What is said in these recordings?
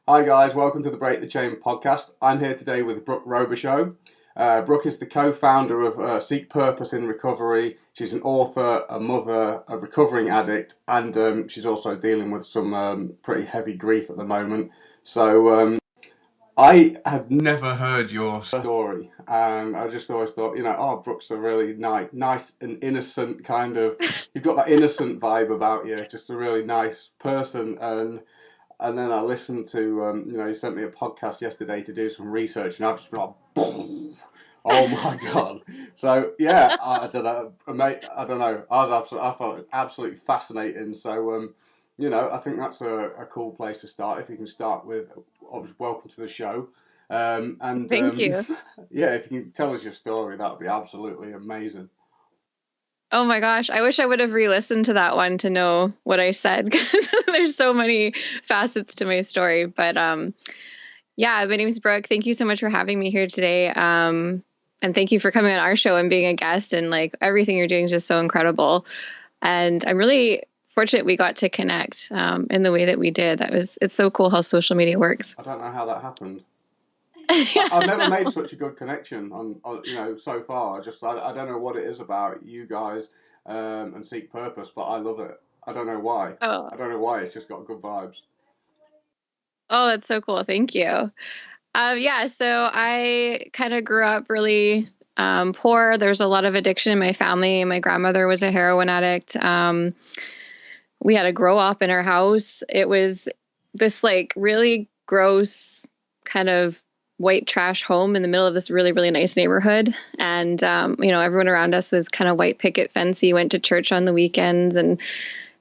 Hi guys, welcome to the Break the Chain podcast. I'm here today with Brooke Robichaud. Brooke is the co-founder of Seek Purpose in Recovery. She's an author, a mother, a recovering addict, and she's also dealing with some pretty heavy grief at the moment. So I had never heard your story, and I just always thought, oh, Brooke's a really nice and innocent kind of. You've got that innocent vibe about you, just a really nice person, and then I listened to, you sent me a podcast yesterday to do some research, and I've just been like, boom, oh my god. So yeah, I don't know, mate. I don't know. I thought it absolutely fascinating. So I think that's a cool place to start. If you can start with, obviously, welcome to the show, and Thank you. yeah, if you can tell us your story, that would be absolutely amazing. Oh my gosh, I wish I would have re-listened to that one to know what I said because there's so many facets to my story. But yeah, my name is Brooke. Thank you so much for having me here today. And thank you for coming on our show and being a guest. And like everything you're doing is just so incredible. And I'm really fortunate we got to connect in the way that we did. It's so cool how social media works. I don't know how that happened. Yeah. I've never made such a good connection so far. I don't know what it is about you guys and Seek Purpose, but I love it. I don't know why. Oh, I don't know why. It's just got good vibes. oh, that's so cool. Thank you. Yeah, so I kind of grew up really poor. There's a lot of addiction in my family. My grandmother was a heroin addict. We had a grow up in our house. It was this like really gross kind of white trash home in the middle of this really, really nice neighborhood. And, everyone around us was kind of white picket fencey, went to church on the weekends, and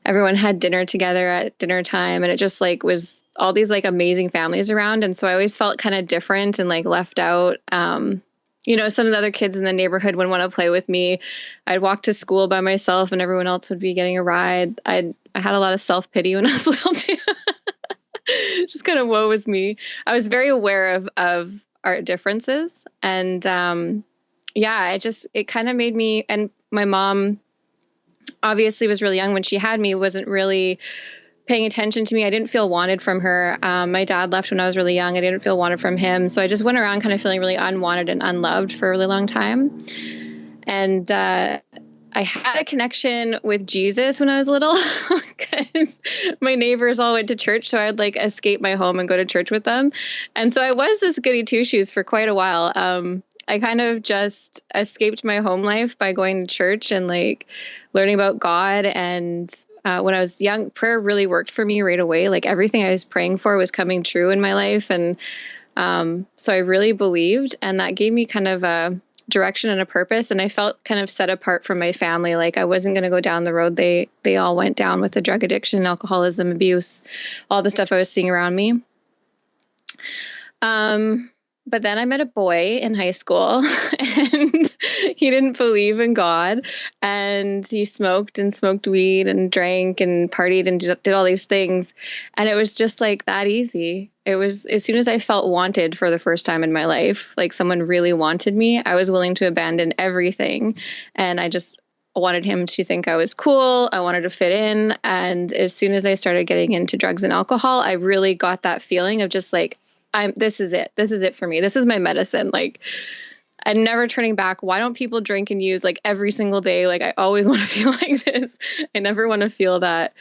everyone had dinner together at dinner time. And it just like was all these like amazing families around. And so I always felt kind of different and like left out. Some of the other kids in the neighborhood wouldn't want to play with me. I'd walk to school by myself and everyone else would be getting a ride. I had a lot of self-pity when I was little too. Just kind of woe is me. I was very aware of our differences. And yeah, it kind of made me, and my mom obviously was really young when she had me, wasn't really paying attention to me. I didn't feel wanted from her. My dad left when I was really young. I didn't feel wanted from him. So I just went around kind of feeling really unwanted and unloved for a really long time. And I had a connection with Jesus when I was little because my neighbors all went to church. So I'd like escape my home and go to church with them. And so I was this goody two shoes for quite a while. I kind of just escaped my home life by going to church and like learning about God. And when I was young, prayer really worked for me right away. Like everything I was praying for was coming true in my life. And so I really believed, and that gave me kind of a direction and a purpose. And I felt kind of set apart from my family. Like I wasn't going to go down the road they all went down with the drug addiction, alcoholism, abuse, all the stuff I was seeing around me. But then I met a boy in high school and he didn't believe in God, and he smoked weed and drank and partied and did all these things. And it was just like that easy. It was as soon as I felt wanted for the first time in my life, like someone really wanted me, I was willing to abandon everything. And I just wanted him to think I was cool. I wanted to fit in. And as soon as I started getting into drugs and alcohol, I really got that feeling of just like, this is it. This is it for me. This is my medicine. Like I'm never turning back. Why don't people drink and use like every single day? Like I always want to feel like this. I never want to feel that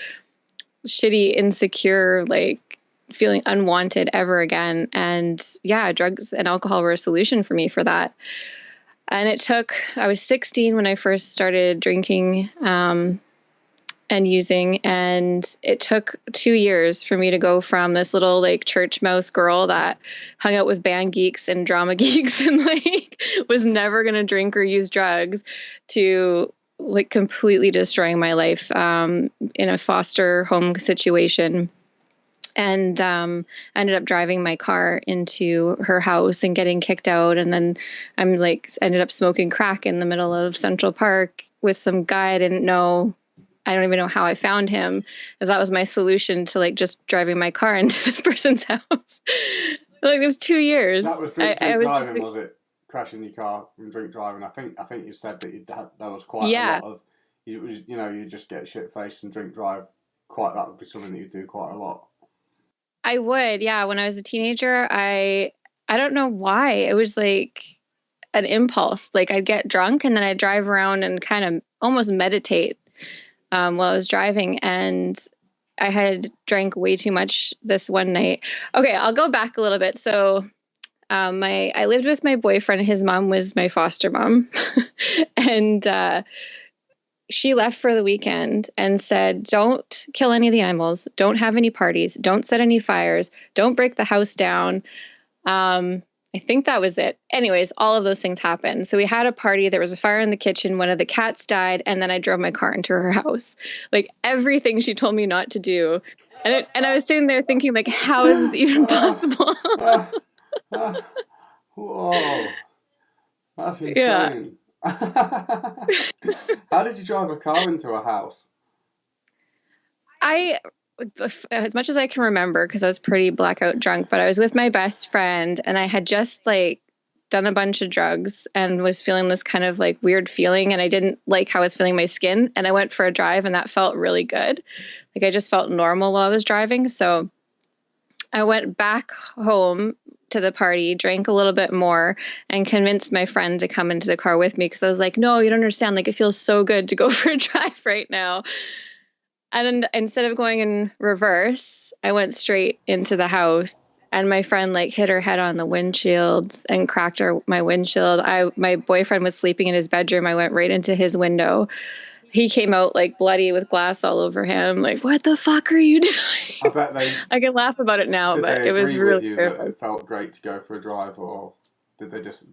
shitty, insecure, like feeling unwanted ever again. And yeah, drugs and alcohol were a solution for me for that. And I was 16 when I first started drinking, and using. And it took 2 years for me to go from this little like church mouse girl that hung out with band geeks and drama geeks and like was never going to drink or use drugs to like completely destroying my life in a foster home situation. And I ended up driving my car into her house and getting kicked out. And then I'm like ended up smoking crack in the middle of Central Park with some guy I didn't know. I don't even know how I found him, as that was my solution to like just driving my car into this person's house. Like it was 2 years. So that was I drink was just driving, like, was it? Crashing your car from drink driving. I think you said that there was quite a yeah, lot of you just get shit faced and drink drive. Quite that would be something that you do quite a lot. I would, yeah. When I was a teenager, I don't know why. It was like an impulse. Like I'd get drunk and then I'd drive around and kind of almost meditate while I was driving. And I had drank way too much this one night. Okay, I'll go back a little bit. So I lived with my boyfriend. His mom was my foster mom, and she left for the weekend and said, "Don't kill any of the animals. Don't have any parties. Don't set any fires. Don't break the house down." I think that was it. Anyways, all of those things happened. So we had a party. There was a fire in the kitchen. One of the cats died, and then I drove my car into her house. Like everything she told me not to do. And I was sitting there thinking, like, how is this even possible? Whoa, that's Yeah. insane. How did you drive a car into a house? As much as I can remember, because I was pretty blackout drunk, but I was with my best friend and I had just like done a bunch of drugs and was feeling this kind of like weird feeling. And I didn't like how I was feeling my skin. And I went for a drive and that felt really good. Like I just felt normal while I was driving. So I went back home to the party, drank a little bit more, and convinced my friend to come into the car with me because I was like, no, you don't understand. Like, it feels so good to go for a drive right now. And then instead of going in reverse, I went straight into the house. And my friend like hit her head on the windshield and cracked my windshield. My boyfriend was sleeping in his bedroom. I went right into his window. He came out like bloody with glass all over him. Like, what the fuck are you doing? I bet they I can laugh about it now, did. but They it was agree really with you that terrible. it felt great to go for a drive, or did they just,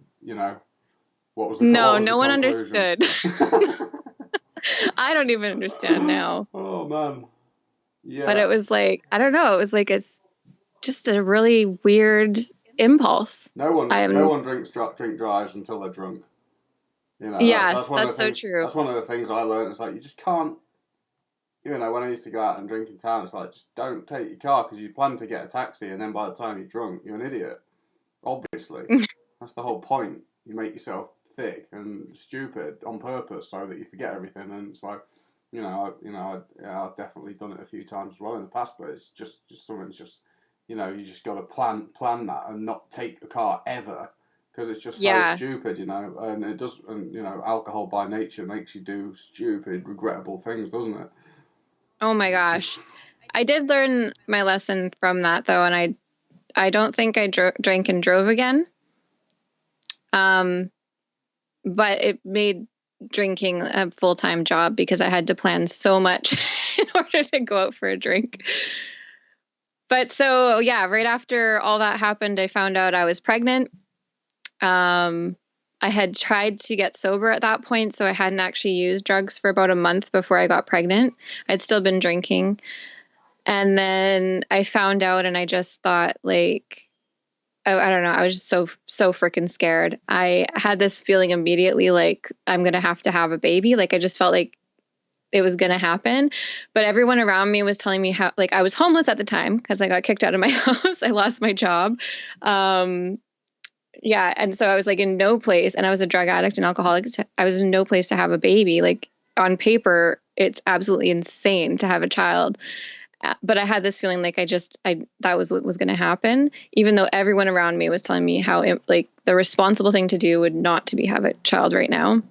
what was the No, what was the no one conclusion? understood. I don't even understand now. Oh man, But it yeah. was like, I don't know. It was like it's just a really weird impulse. No I'm one drink drives until they're drunk. That's Yes, one of that's the so things. true. That's one of the things I learned. It's like you just can't. When I used to go out and drink in town, it's like just don't take your car because you plan to get a taxi, and then by the time you're drunk, you're an idiot. Obviously, that's the whole point. You make yourself thick and stupid on purpose so that you forget everything. And it's like, I've definitely done it a few times as well in the past. But it's just something. Just you just got to plan that and not take the car ever because it's just so Yeah. stupid. And it does. And alcohol by nature makes you do stupid, regrettable things, doesn't it? Oh my gosh. I did learn my lesson from that though, and I don't think I drank and drove again. Um, but it made drinking a full-time job because I had to plan so much in order to go out for a drink. But so yeah, right after all that happened, I found out I was pregnant. I had tried to get sober at that point, so I hadn't actually used drugs for about a month before I got pregnant. I'd still been drinking. And then I found out and I just thought like, I don't know. I was just so freaking scared. I had this feeling immediately like I'm going to have a baby. Like I just felt like it was going to happen. But everyone around me was telling me how, like I was homeless at the time because I got kicked out of my house. I lost my job. Yeah. And so I was like in no place, and I was a drug addict and alcoholic. I was in no place to have a baby. Like on paper, it's absolutely insane to have a child. But I had this feeling like that was what was going to happen, even though everyone around me was telling me how like the responsible thing to do would not to be have a child right now.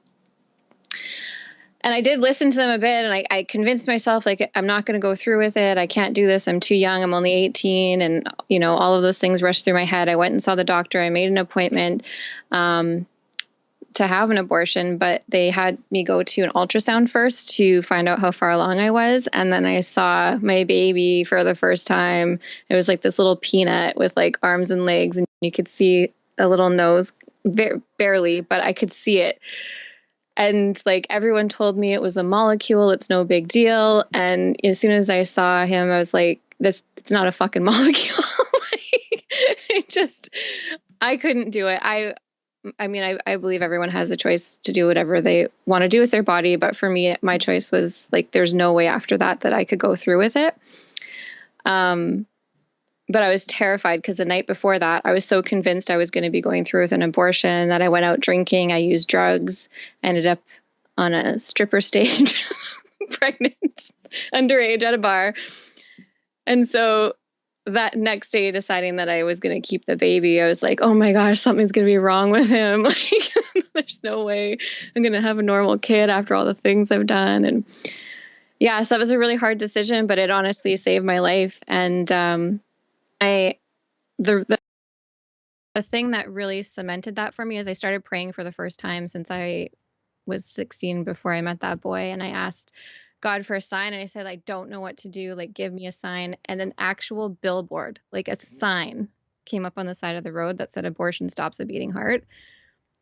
And I did listen to them a bit, and I convinced myself like I'm not going to go through with it. I can't do this. I'm too young. I'm only 18, and all of those things rushed through my head. I went and saw the doctor. I made an appointment to have an abortion, but they had me go to an ultrasound first to find out how far along I was. And then I saw my baby for the first time. It was like this little peanut with like arms and legs, and you could see a little nose, barely, but I could see it. And like everyone told me it was a molecule, it's no big deal. And as soon as I saw him, I was like, it's not a fucking molecule. I couldn't do it. I mean, I believe everyone has a choice to do whatever they want to do with their body. But for me, my choice was like, there's no way after that I could go through with it. But I was terrified because the night before that, I was so convinced I was going to be going through with an abortion that I went out drinking. I used drugs, ended up on a stripper stage, pregnant, underage at a bar. And so that next day deciding that I was going to keep the baby, I was like, oh my gosh, something's going to be wrong with him. Like, there's no way I'm going to have a normal kid after all the things I've done. And yeah, so that was a really hard decision, but it honestly saved my life. And the thing that really cemented that for me is I started praying for the first time since I was 16 before I met that boy. And I asked God for a sign, and I said, I don't know what to do. Like, give me a sign. And an actual billboard, like a sign, came up on the side of the road that said abortion stops a beating heart.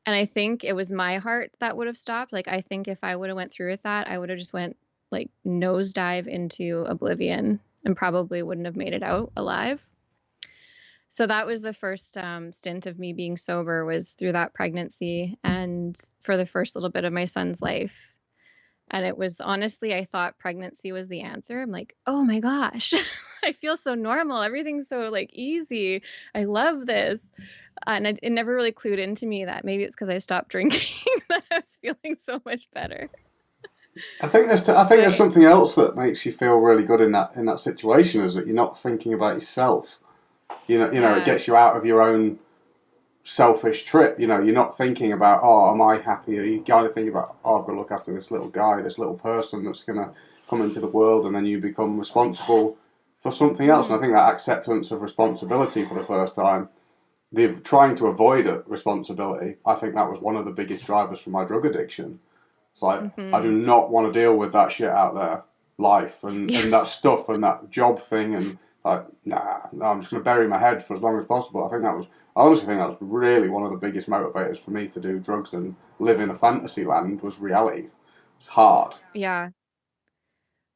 And I think it was my heart that would have stopped. Like, I think if I would have went through with that, I would have just went like nosedive into oblivion and probably wouldn't have made it out alive. So that was the first stint of me being sober, was through that pregnancy and for the first little bit of my son's life. And it was, honestly, I thought pregnancy was the answer. I'm like, oh my gosh, I feel so normal. Everything's so like easy. I love this. And it never really clued into me that maybe it's because I stopped drinking that I was feeling so much better. I think there's something else that makes you feel really good in that situation, is that you're not thinking about yourself. It gets you out of your own selfish trip. You're not thinking about, oh, am I happy? You kind of think about, oh, I've got to look after this little guy, this little person that's going to come into the world, and then you become responsible for something else. And I think that acceptance of responsibility for the first time, trying to avoid responsibility, I think that was one of the biggest drivers for my drug addiction. It's like, I do not want to deal with that shit out there, life, and that stuff, and that job thing, and like, nah, I'm just going to bury my head for as long as possible. I honestly think that was really one of the biggest motivators for me to do drugs and live in a fantasy land, was reality. It's hard. Yeah.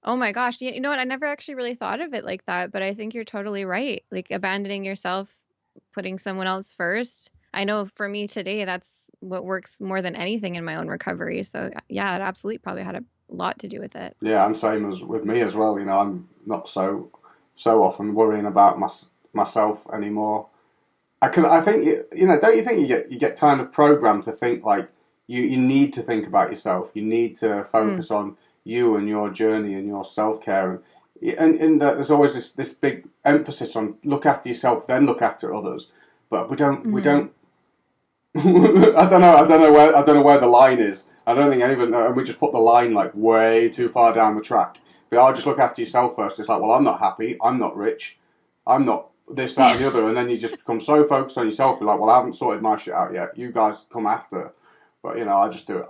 Oh my gosh. You know what? I never actually really thought of it like that, but I think you're totally right. Like, abandoning yourself, putting someone else first. I know for me today, that's what works more than anything in my own recovery. So yeah, it absolutely probably had a lot to do with it. Yeah, and same as with me as well. I'm not so often worrying about myself anymore. I think don't you think you get kind of programmed to think like you need to think about yourself. You need to focus on you and your journey and your self-care, and there's always this big emphasis on look after yourself, then look after others. But we don't. I don't know where the line is. I don't think anyone. We just put the line like way too far down the track. But I'll just look after yourself first. It's like, well, I'm not happy. I'm not rich. I'm not this, that, and the other. And then you just become so focused on yourself. Be like, well, I haven't sorted my shit out yet. You guys come after. But I just do it.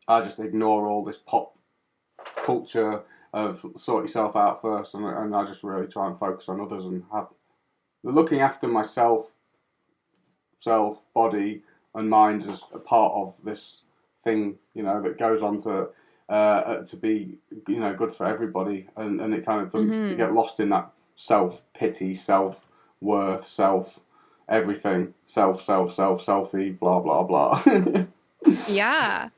I just ignore all this pop culture of sort yourself out first, and I just really try and focus on others and have looking after myself, body and mind as a part of this thing, that goes on to be, good for everybody, and it kind of doesn't you get lost in that self-pity, self-worth, everything, selfie, blah, blah, blah. Yeah.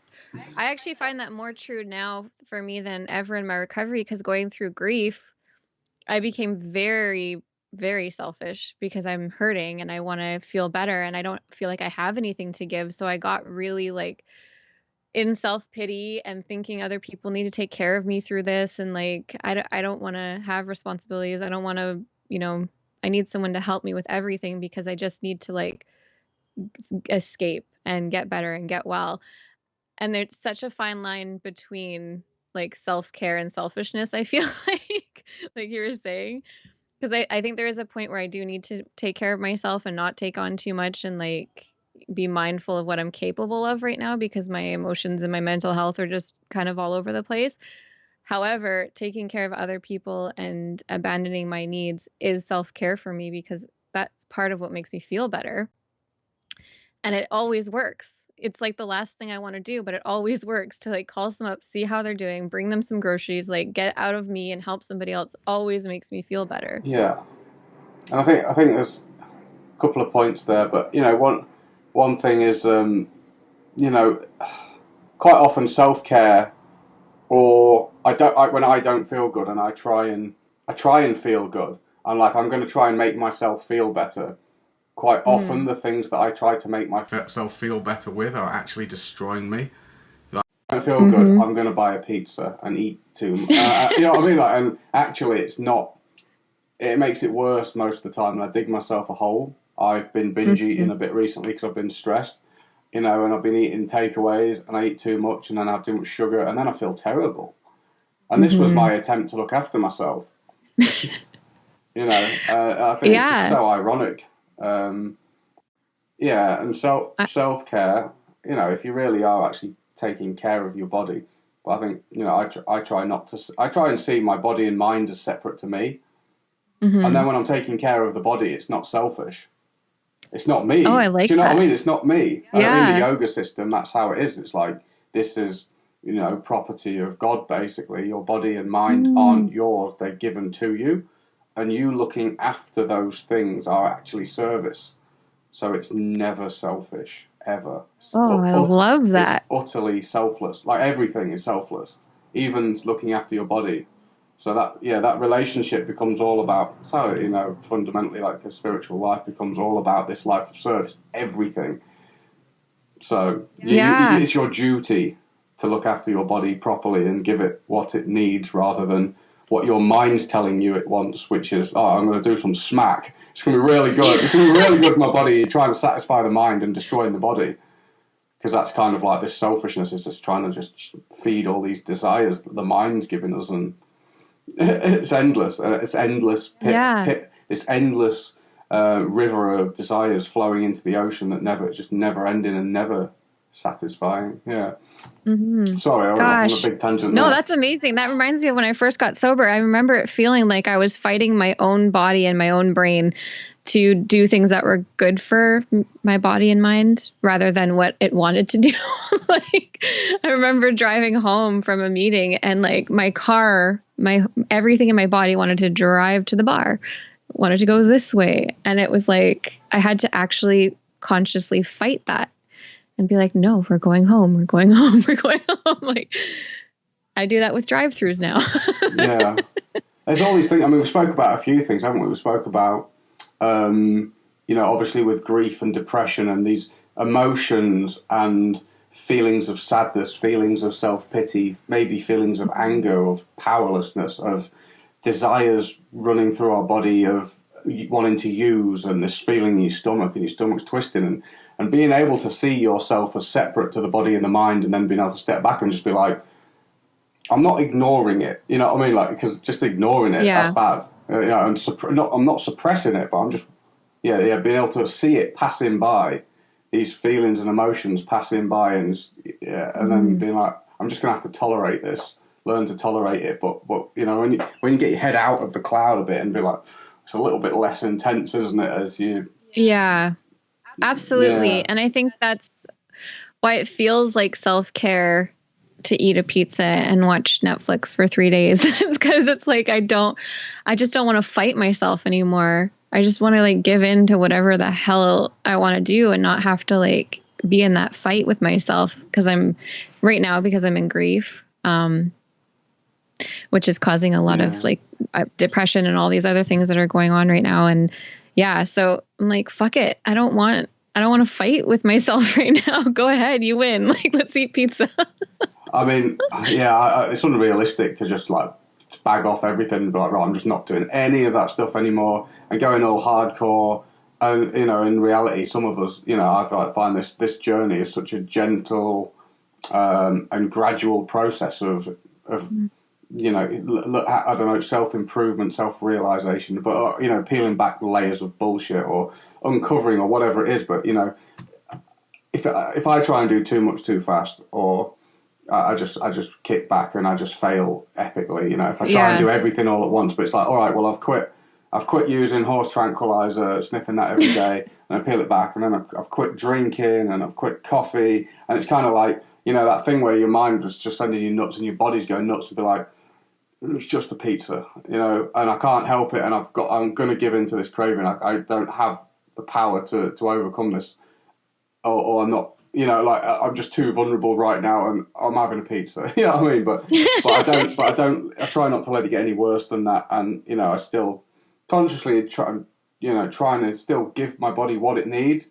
I actually find that more true now for me than ever in my recovery, because going through grief, I became very, very selfish because I'm hurting and I want to feel better and I don't feel like I have anything to give. So I got really like in self-pity and thinking other people need to take care of me through this. And like, I don't want to have responsibilities. I don't want to, I need someone to help me with everything because I just need to like escape and get better and get well. And there's such a fine line between like self-care and selfishness, I feel like you were saying. Because I think there is a point where I do need to take care of myself and not take on too much and like be mindful of what I'm capable of right now, because my emotions and my mental health are just kind of all over the place. However, taking care of other people and abandoning my needs is self-care for me, because that's part of what makes me feel better. And it always works. It's like the last thing I want to do, but it always works to like call someone up, see how they're doing, bring them some groceries, like get out of me and help somebody else. Always makes me feel better. Yeah, and I think there's a couple of points there, but one thing is quite often self-care, or when I don't feel good and I try and feel good, I'm like, I'm going to try and make myself feel better. Quite often, the things that I try to make myself feel better with are actually destroying me. Like, I don't feel good, I'm going to buy a pizza and eat too much. You know what I mean? Like, and actually, it's not it makes it worse most of the time, and I dig myself a hole. I've been binge eating a bit recently because I've been stressed, and I've been eating takeaways, and I eat too much, and then I have too much sugar, and then I feel terrible. And this was my attempt to look after myself. I think it's just so ironic. And self-care, if you really are actually taking care of your body, but I think, I try and see my body and mind as separate to me. And then when I'm taking care of the body, it's not selfish. It's not me. Oh, I like that. Do you know what I mean? It's not me. Yeah. In the yoga system, that's how it is. It's like, this is, property of God, basically. Your body and mind aren't yours. They're given to you. And you looking after those things are actually service. So it's never selfish, ever. I love that. It's utterly selfless. Like, everything is selfless. Even looking after your body. So that relationship becomes all about, fundamentally, like, the spiritual life becomes all about this life of service. Everything. So it's your duty to look after your body properly and give it what it needs, rather than what your mind's telling you it wants, which is, I'm going to do some smack. It's going to be really good. It's going to be really good for my body. You're trying to satisfy the mind and destroying the body. Because that's kind of like, this selfishness is just trying to just feed all these desires that the mind's giving us, and it's endless. It's endless this endless river of desires flowing into the ocean that never ending and never satisfying. Yeah. Sorry, I went off on a big tangent. No, that's amazing. That reminds me of when I first got sober. I remember it feeling like I was fighting my own body and my own brain to do things that were good for my body and mind rather than what it wanted to do. Like, I remember driving home from a meeting, and like my car, everything in my body wanted to drive to the bar, wanted to go this way. And it was like, I had to actually consciously fight that and be like, no, we're going home. We're going home. We're going home. Like, I do that with drive-thrus now. Yeah. There's all these things. I mean, we spoke about a few things, haven't we? We spoke about, obviously with grief and depression and these emotions and feelings of sadness, feelings of self-pity, maybe feelings of anger, of powerlessness, of desires running through our body, of wanting to use, and this feeling in your stomach, and your stomach's twisting, and being able to see yourself as separate to the body and the mind, and then being able to step back and just be like, I'm not ignoring it. You know what I mean? Like, because just ignoring it, that's bad. I'm not suppressing it, but I'm just, being able to see it passing by, these feelings and emotions passing by, and then being like, I'm just going to have to tolerate this, learn to tolerate it. But when you get your head out of the cloud a bit and be like, it's a little bit less intense, isn't it? As you. Yeah. Absolutely. Yeah. And I think that's why it feels like self-care to eat a pizza and watch Netflix for 3 days. It's because it's like, I just don't want to fight myself anymore. I just want to like give in to whatever the hell I want to do and not have to like be in that fight with myself because I'm in grief, which is causing a lot of like depression and all these other things that are going on right now. And so I'm like, fuck it. I don't want to fight with myself right now. Go ahead. You win. Like, let's eat pizza. I mean, it's unrealistic to just like bag off everything and be like, right, I'm just not doing any of that stuff anymore and going all hardcore. And, in reality, some of us, I find this journey is such a gentle and gradual process of I don't know, self-improvement, self-realization, but, peeling back layers of bullshit or uncovering or whatever it is. But, if I try and do too much too fast, or I just kick back and I just fail epically, if I try and do everything all at once, but it's like, all right, well, I've quit using horse tranquilizer, sniffing that every day, and I peel it back, and then I've quit drinking, and I've quit coffee, and it's kind of like, that thing where your mind was just sending you nuts and your body's going nuts, and be like, it's just a pizza, and I can't help it, and I'm going to give in to this craving. I don't have the power to overcome this, or I'm not, I'm just too vulnerable right now, and I'm having a pizza. You know what I mean? But I try not to let it get any worse than that, and I still consciously trying to still give my body what it needs.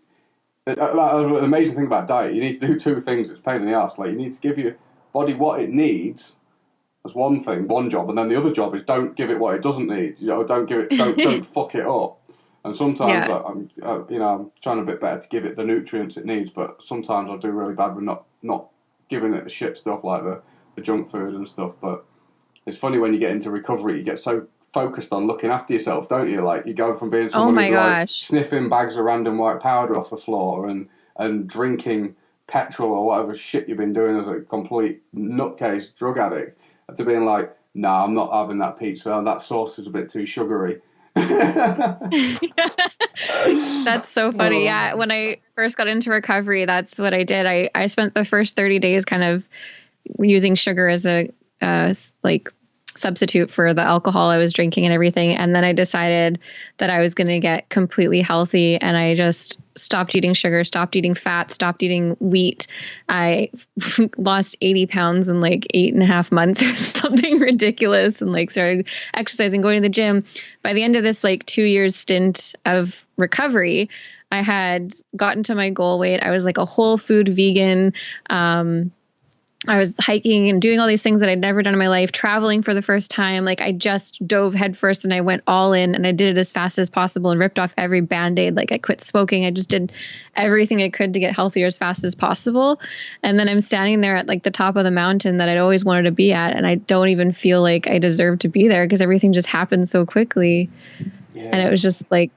An amazing thing about diet, you need to do two things. It's a pain in the ass. Like, you need to give your body what it needs, That's one thing, one job, and then the other job is don't give it what it doesn't need. Don't fuck it up. And sometimes I'm trying a bit better to give it the nutrients it needs, but sometimes I do really bad with not giving it the shit stuff like the junk food and stuff. But it's funny when you get into recovery, you get so focused on looking after yourself, don't you? Like you go from being someone who's like sniffing bags of random white powder off the floor and drinking petrol or whatever shit you've been doing as a complete nutcase drug addict, to being like, nah, I'm not having that pizza. That sauce is a bit too sugary. That's so funny. Yeah, when I first got into recovery, that's what I did. I spent the first 30 days kind of using sugar as a like substitute for the alcohol I was drinking and everything. And then I decided that I was going to get completely healthy, and I just stopped eating sugar, stopped eating fat, stopped eating wheat. I lost 80 pounds in like 8.5 months or something ridiculous, and like started exercising, going to the gym. By the end of this like 2 years stint of recovery, I had gotten to my goal weight. I was like a whole food vegan. I was hiking and doing all these things that I'd never done in my life, traveling for the first time. Like I just dove headfirst and I went all in, and I did it as fast as possible and ripped off every Band-Aid. Like I quit smoking. I just did everything I could to get healthier as fast as possible. And then I'm standing there at like the top of the mountain that I'd always wanted to be at. And I don't even feel like I deserve to be there because everything just happened so quickly. Yeah. And it was just like,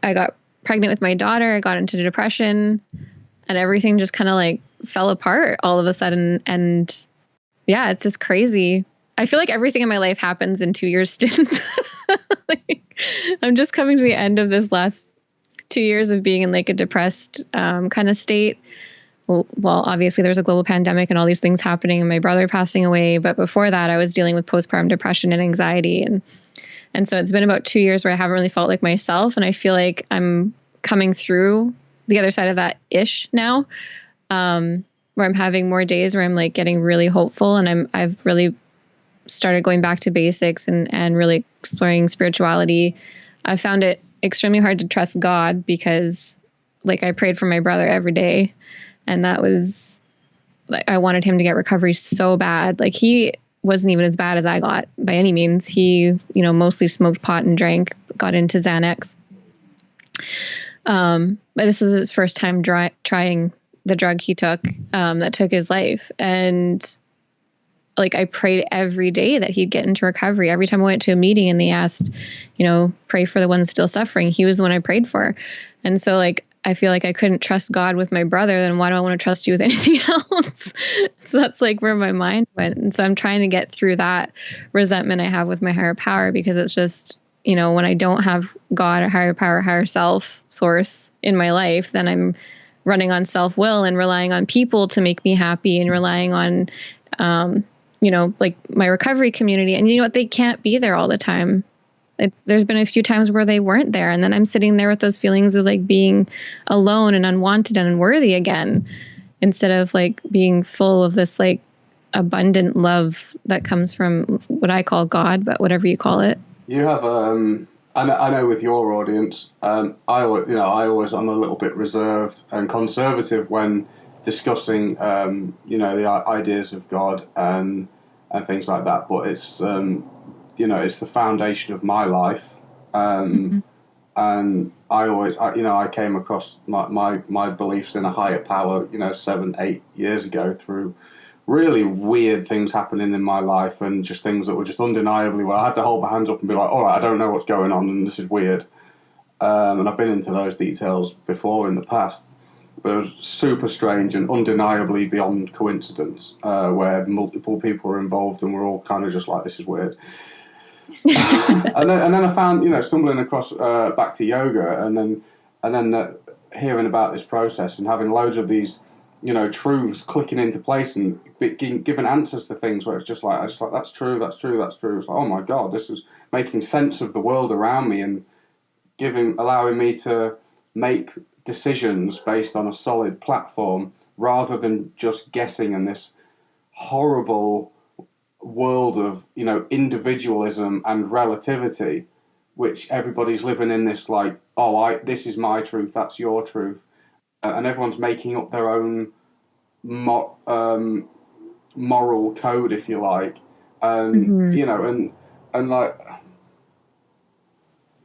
I got pregnant with my daughter. I got into depression, and everything just kind of like fell apart all of a sudden. And yeah, it's just crazy. I feel like everything in my life happens in 2 year stints. Like, I'm just coming to the end of this last 2 years of being in like a depressed kind of state. Well, obviously there was a global pandemic and all these things happening and my brother passing away. But before that, I was dealing with postpartum depression and anxiety. And so it's been about 2 years where I haven't really felt like myself. And I feel like I'm coming through the other side of that ish now. Where I'm having more days where I'm like getting really hopeful, and I've really started going back to basics and really exploring spirituality. I found it extremely hard to trust God because like I prayed for my brother every day, and that was like, I wanted him to get recovery so bad. Like he wasn't even as bad as I got by any means. He, mostly smoked pot and drank, got into Xanax. But this is his first time trying the drug he took, that took his life. And like, I prayed every day that he'd get into recovery. Every time I went to a meeting and they asked, pray for the ones still suffering, he was the one I prayed for. And so like, I feel like I couldn't trust God with my brother, then why do I want to trust you with anything else? So that's like where my mind went. And so I'm trying to get through that resentment I have with my higher power, because it's just, when I don't have God, a higher power, higher self source in my life, then I'm running on self-will and relying on people to make me happy, and relying on, like my recovery community. And you know what? They can't be there all the time. There's been a few times where they weren't there. And then I'm sitting there with those feelings of like being alone and unwanted and unworthy again, instead of like being full of this like abundant love that comes from what I call God, but whatever you call it. You have, I know with your audience, I'm a little bit reserved and conservative when discussing, the ideas of God and things like that. But it's, it's the foundation of my life, and I came across my beliefs in a higher power, 7-8 years ago through really weird things happening in my life, and just things that were just undeniably, well, I had to hold my hands up and be like, all right, I don't know what's going on, and this is weird. And I've been into those details before in the past, but it was super strange and undeniably beyond coincidence, where multiple people were involved and we're all kind of just like, this is weird. and then I found, stumbling across back to yoga, and then hearing about this process and having loads of these, truths clicking into place and giving answers to things where it's just like, that's true. It's like, oh my God, this is making sense of the world around me and allowing me to make decisions based on a solid platform rather than just guessing in this horrible world of, individualism and relativity, which everybody's living in this like, this is my truth, that's your truth. And everyone's making up their own moral code, if you like, And and like,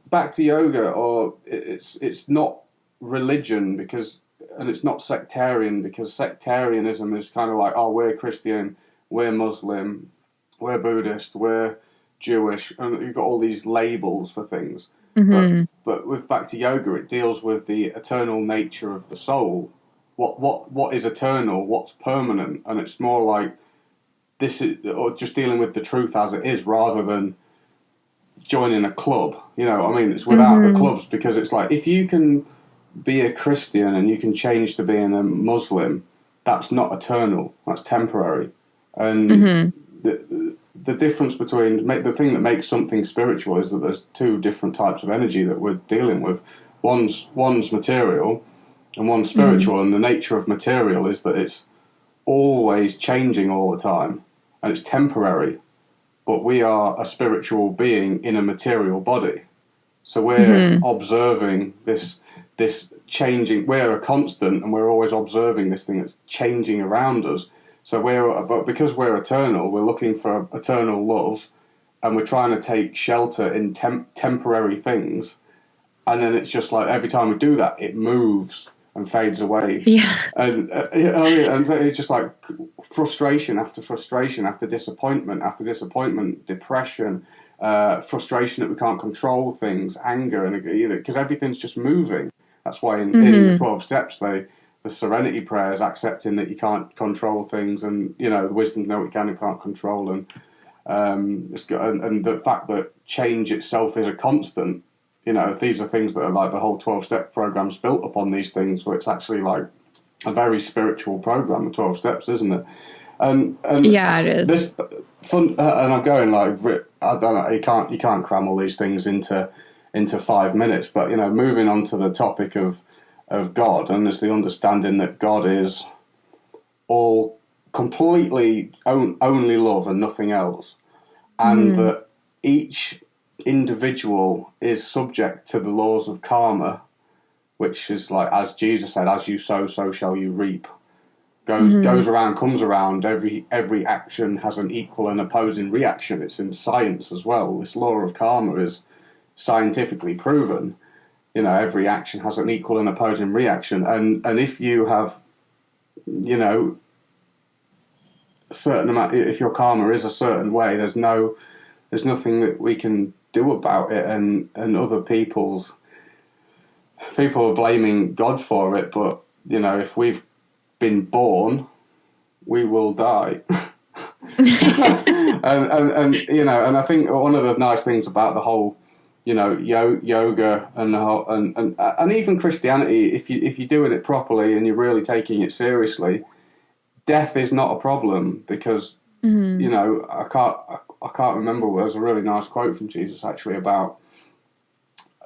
back to yoga, or it's not religion, because, and it's not sectarian, because sectarianism is kind of like, oh, we're Christian, we're Muslim, we're Buddhist, we're Jewish, and you've got all these labels for things. But with back to yoga, it deals with the eternal nature of the soul. What is eternal? What's permanent? And it's more like this is, or just dealing with the truth as it is, rather than joining a club. It's without the clubs, because it's like, if you can be a Christian and you can change to being a Muslim, that's not eternal. That's temporary. And the difference between the thing that makes something spiritual is that there's two different types of energy that we're dealing with. One's material and one's spiritual. And the nature of material is that it's always changing all the time, and it's temporary. But we are a spiritual being in a material body, so we're observing this changing. We're a constant, and we're always observing this thing that's changing around us. So but because we're eternal, we're looking for eternal love, and we're trying to take shelter in temporary things. And then it's just like, every time we do that, it moves and fades away. Yeah. And and it's just like frustration after frustration, after disappointment, depression, frustration that we can't control things, anger, and because everything's just moving. That's why in the 12 steps, the serenity prayers, accepting that you can't control things, and the wisdom to know what you can and can't control, and the fact that change itself is a constant. These are things that are like, the whole 12-step program's built upon these things, where it's actually like a very spiritual program, the 12 steps, isn't it? And yeah, it is. This fun, and I'm going like, I don't know, you can't cram all these things into 5 minutes, but moving on to the topic of God, and there's the understanding that God is all completely only love and nothing else, and that each individual is subject to the laws of karma, which is like, as Jesus said, as you sow, so shall you reap. Goes around, comes around. Every action has an equal and opposing reaction. It's in science as well. This law of karma is scientifically proven. Every action has an equal and opposing reaction, and if you have, a certain amount, if your karma is a certain way, there's nothing that we can do about it, and other people are blaming God for it, but if we've been born, we will die. and I think one of the nice things about the whole yoga and the whole, and even Christianity, if you're doing it properly and you're really taking it seriously, death is not a problem, because I can't remember. There's a really nice quote from Jesus actually about,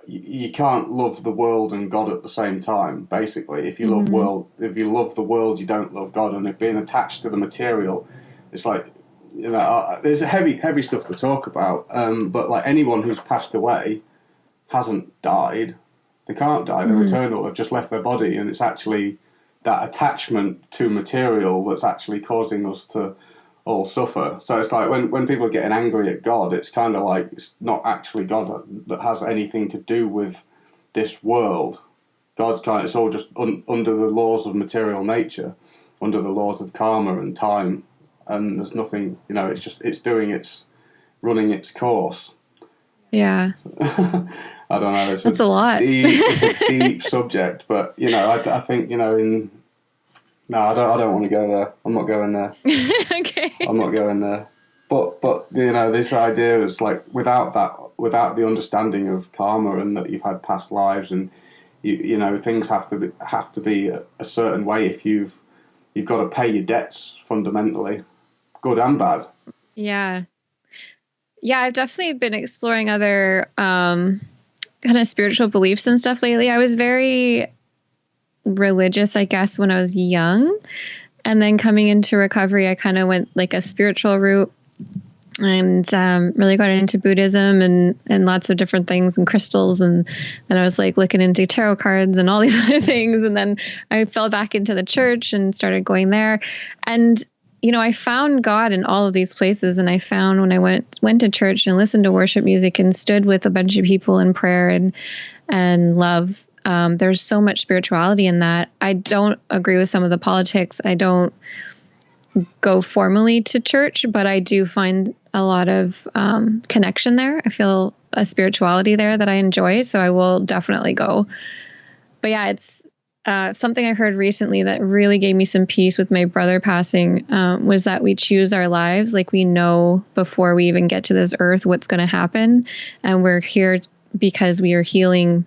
you can't love the world and God at the same time. Basically, if you love the world, you don't love God. And if being attached to the material, it's like, there's a heavy stuff to talk about. But like, anyone who's passed away hasn't died. They can't die. They're eternal. They've just left their body, and it's actually that attachment to material that's actually causing us to all suffer. So it's like, when people are getting angry at God, it's kind of like, it's not actually God that has anything to do with this world. It's all just under the laws of material nature, under the laws of karma and time, and there's nothing, it's running its course. Yeah. I don't know. That's a lot. It's a deep subject, but I think no, I don't want to go there. I'm not going there. Okay. I'm not going there. But this idea is like, without the understanding of karma, and that you've had past lives, and things have to be a certain way, if you've got to pay your debts fundamentally, good and bad. Yeah. Yeah, I've definitely been exploring other kind of spiritual beliefs and stuff lately. I was very religious, I guess, when I was young, and then coming into recovery, I kind of went like a spiritual route, and really got into Buddhism and lots of different things, and crystals, and I was like looking into tarot cards and all these other things, and then I fell back into the church and started going there, and I found God in all of these places. And I found when I went to church and listened to worship music and stood with a bunch of people in prayer and love, there's so much spirituality in that. I don't agree with some of the politics. I don't go formally to church, but I do find a lot of connection there. I feel a spirituality there that I enjoy. So I will definitely go. But yeah, it's something I heard recently that really gave me some peace with my brother passing, was that we choose our lives. Like, we know before we even get to this earth what's going to happen. And we're here because we are healing,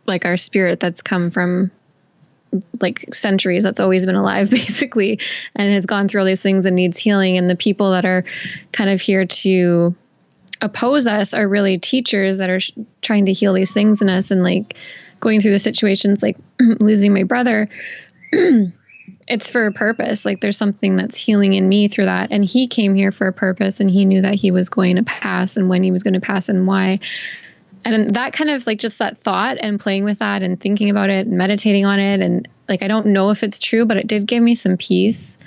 like, our spirit that's come from like centuries, that's always been alive basically, and has gone through all these things and needs healing. And the people that are kind of here to oppose us are really teachers that are trying to heal these things in us. And like going through the situations like losing my brother, it's for a purpose. Like, there's something that's healing in me through that. And he came here for a purpose, and he knew that he was going to pass and when he was going to pass and why. And that kind of like just that thought and playing with that and thinking about it and meditating on it. And like, I don't know if it's true, but it did give me some peace.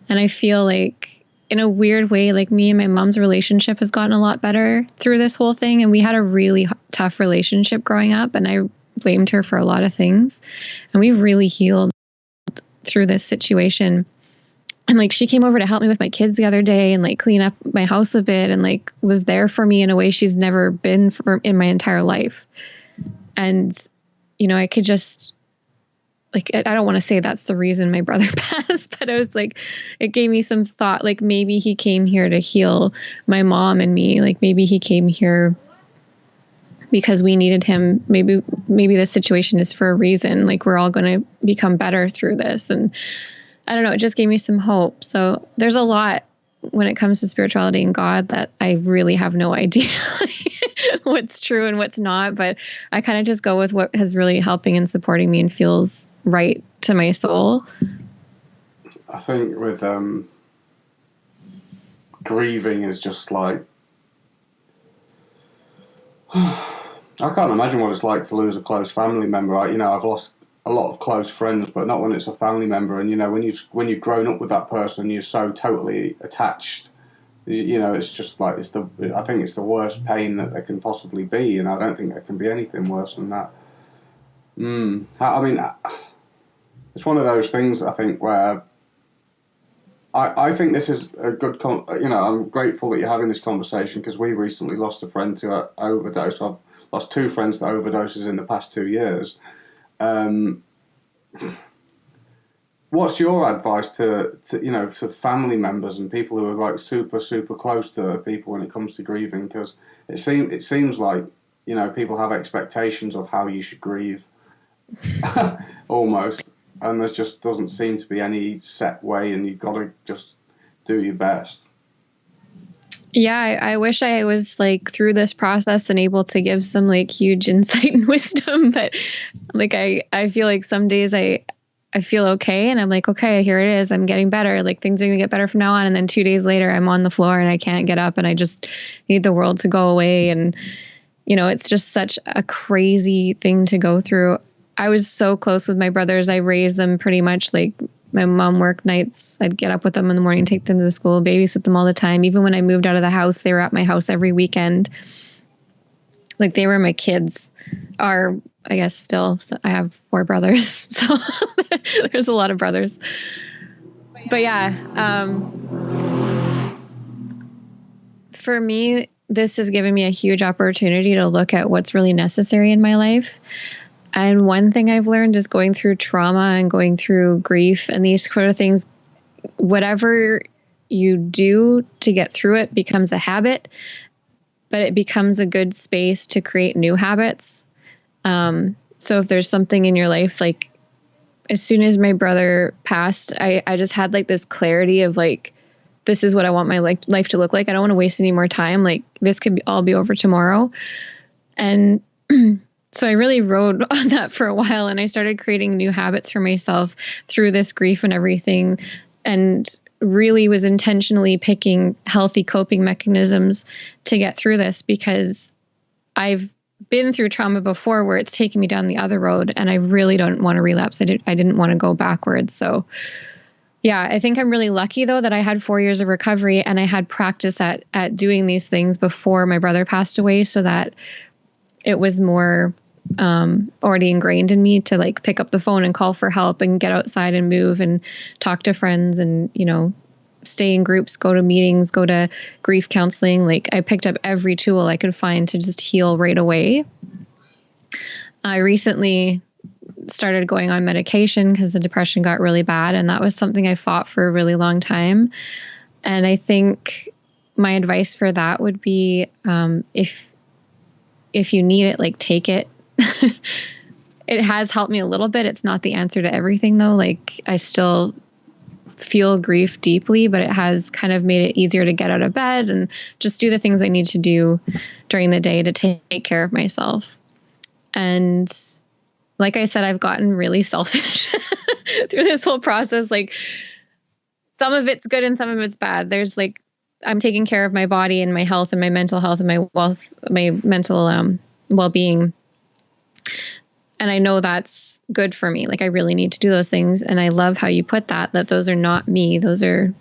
And I feel like in a weird way, like me and my mom's relationship has gotten a lot better through this whole thing. And we had a really tough relationship growing up, and I blamed her for a lot of things. And we've really healed through this situation. And like, she came over to help me with my kids the other day and like clean up my house a bit, and like was there for me in a way she's never been in my entire life. And, I could just like, I don't want to say that's the reason my brother passed, but I was like, it gave me some thought, like maybe he came here to heal my mom and me. Like maybe he came here because we needed him. Maybe the situation is for a reason. Like, we're all going to become better through this. And I don't know, it just gave me some hope. So there's a lot when it comes to spirituality and God that I really have no idea what's true and what's not. But I kind of just go with what is really helping and supporting me and feels right to my soul. I think with grieving is just like, I can't imagine what it's like to lose a close family member. I've lost a lot of close friends, but not when it's a family member. And when you've grown up with that person, you're so totally attached. It's just like I think it's the worst pain that there can possibly be, and I don't think there can be anything worse than that. I mean, it's one of those things, I think, where I think this is a good. I'm grateful that you're having this conversation, because we recently lost a friend to an overdose. I've lost 2 friends to overdoses in the past 2 years. What's your advice to family members and people who are like super, super close to people when it comes to grieving? Because it seems like, people have expectations of how you should grieve almost, and there just doesn't seem to be any set way, and you've got to just do your best. Yeah, I wish I was like through this process and able to give some like huge insight and wisdom, but like I feel like some days I feel okay and I'm like, okay, here it is. I'm getting better. Like, things are gonna get better from now on. And then 2 days later I'm on the floor and I can't get up and I just need the world to go away. And, it's just such a crazy thing to go through. I was so close with my brothers. I raised them pretty much like my mom worked nights. I'd get up with them in the morning, take them to school, babysit them all the time. Even when I moved out of the house, they were at my house every weekend. Like, they were my kids. Are, I guess, still. So I have 4 brothers, so there's a lot of brothers. But yeah, for me, this has given me a huge opportunity to look at what's really necessary in my life. And one thing I've learned is going through trauma and going through grief and these sort of things, whatever you do to get through it becomes a habit, but it becomes a good space to create new habits. So if there's something in your life, like as soon as my brother passed, I just had like this clarity of like, this is what I want my life to look like. I don't want to waste any more time. Like, this could all be over tomorrow. And so I really rode on that for a while, and I started creating new habits for myself through this grief and everything, and really was intentionally picking healthy coping mechanisms to get through this, because I've been through trauma before where it's taken me down the other road, and I really don't want to relapse. I didn't want to go backwards. So Yeah, I think I'm really lucky though that I had 4 years of recovery and I had practice at doing these things before my brother passed away, so that it was more already ingrained in me to like pick up the phone and call for help and get outside and move and talk to friends and, you know, stay in groups, go to meetings, go to grief counseling. Like I picked up every tool I could find to just heal right away. I recently started going on medication because the depression got really bad, and that was something I fought for a really long time. And I think my advice for that would be, if you need it, like take it. It has helped me a little bit. It's not the answer to everything though. Like I still feel grief deeply, but it has kind of made it easier to get out of bed and just do the things I need to do during the day to take care of myself. And like I said, I've gotten really selfish through this whole process. Like some of it's good and some of it's bad. There's like, I'm taking care of my body and my health and my mental health and my mental well-being. And I know that's good for me. Like I really need to do those things. And I love how you put that those are not me. Those are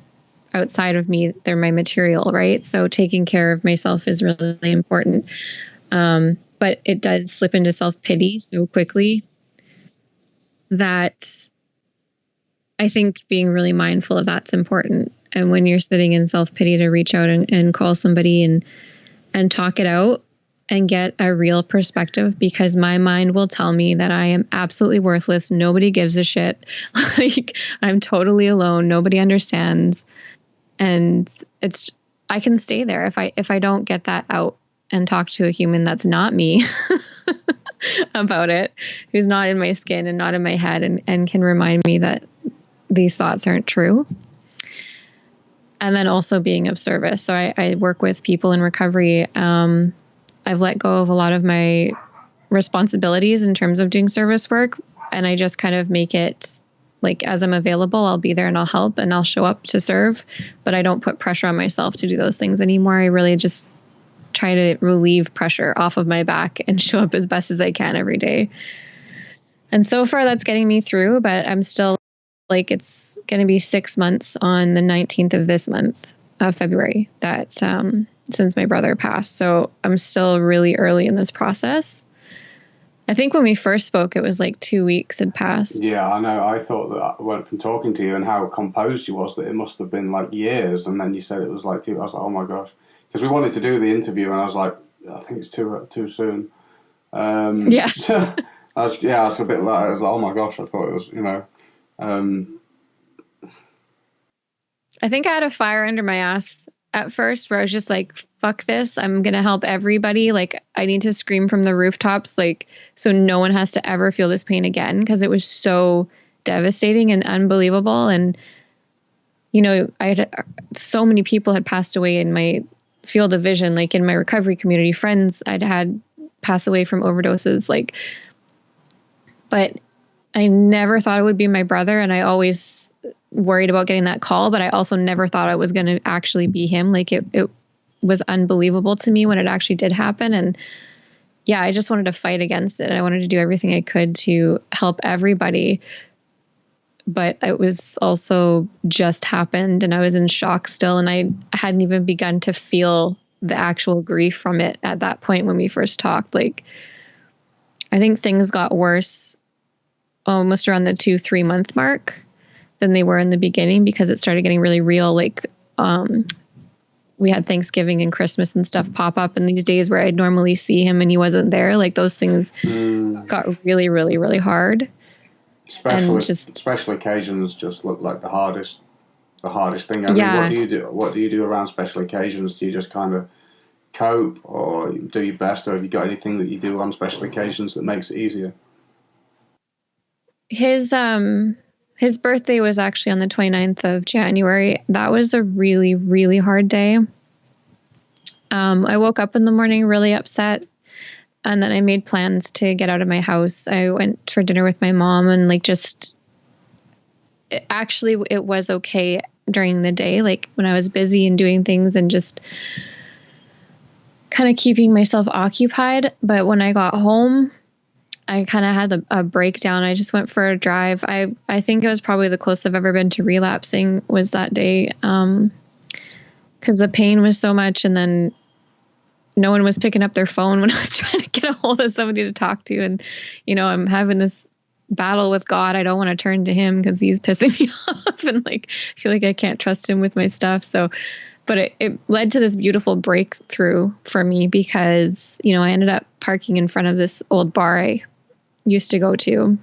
outside of me. They're my material, right? So taking care of myself is really important. But it does slip into self-pity so quickly that I think being really mindful of that's important. And when you're sitting in self-pity, to reach out and call somebody and talk it out and get a real perspective, because my mind will tell me that I am absolutely worthless. Nobody gives a shit. Like I'm totally alone. Nobody understands. And I can stay there if I don't get that out and talk to a human that's not me about it, who's not in my skin and not in my head and can remind me that these thoughts aren't true. And then also being of service. So I work with people in recovery. I've let go of a lot of my responsibilities in terms of doing service work. And I just kind of make it like, as I'm available, I'll be there and I'll help and I'll show up to serve, but I don't put pressure on myself to do those things anymore. I really just try to relieve pressure off of my back and show up as best as I can every day. And so far that's getting me through, but I'm still like, it's going to be 6 months on the 19th of this month of February that, since my brother passed. So I'm still really early in this process. I think when we first spoke, it was like 2 weeks had passed. Yeah, I know. I thought that I went from talking to you and how composed you was that it must have been like years. And then you said it was like 2. I was like, oh my gosh. Because we wanted to do the interview and I was like, I think it's too soon. Yeah. I was a bit like, I was like, oh my gosh, I thought it was, you know. I think I had a fire under my ass at first where I was just like, fuck this. I'm going to help everybody. Like I need to scream from the rooftops, like, so no one has to ever feel this pain again. Because it was so devastating and unbelievable. And, you know, so many people had passed away in my field of vision, like in my recovery community, friends I'd had pass away from overdoses, like, but I never thought it would be my brother. And I always worried about getting that call, but I also never thought I was going to actually be him. Like it was unbelievable to me when it actually did happen. And yeah, I just wanted to fight against it. I wanted to do everything I could to help everybody. But it was also just happened and I was in shock still. And I hadn't even begun to feel the actual grief from it at that point when we first talked. Like, I think things got worse almost around the 2-3 month mark than they were in the beginning, because it started getting really real. Like, we had Thanksgiving and Christmas and stuff pop up, and these days where I'd normally see him and he wasn't there, like those things got really, really, really hard. Special occasions just look like the hardest thing. I mean, what do you do around special occasions? Do you just kind of cope, or do your best, or have you got anything that you do on special occasions that makes it easier? His birthday was actually on the 29th of January. That was a really, really hard day. I woke up in the morning really upset, and then I made plans to get out of my house. I went for dinner with my mom, and like it was okay during the day, like when I was busy and doing things and just kind of keeping myself occupied. But when I got home, I kind of had a breakdown. I just went for a drive. I think it was probably the closest I've ever been to relapsing was that day. 'Cause the pain was so much, and then no one was picking up their phone when I was trying to get a hold of somebody to talk to. And, I'm having this battle with God. I don't want to turn to him because he's pissing me off, and like, I feel like I can't trust him with my stuff. So, but it led to this beautiful breakthrough for me because, I ended up parking in front of this old bar I used to go to.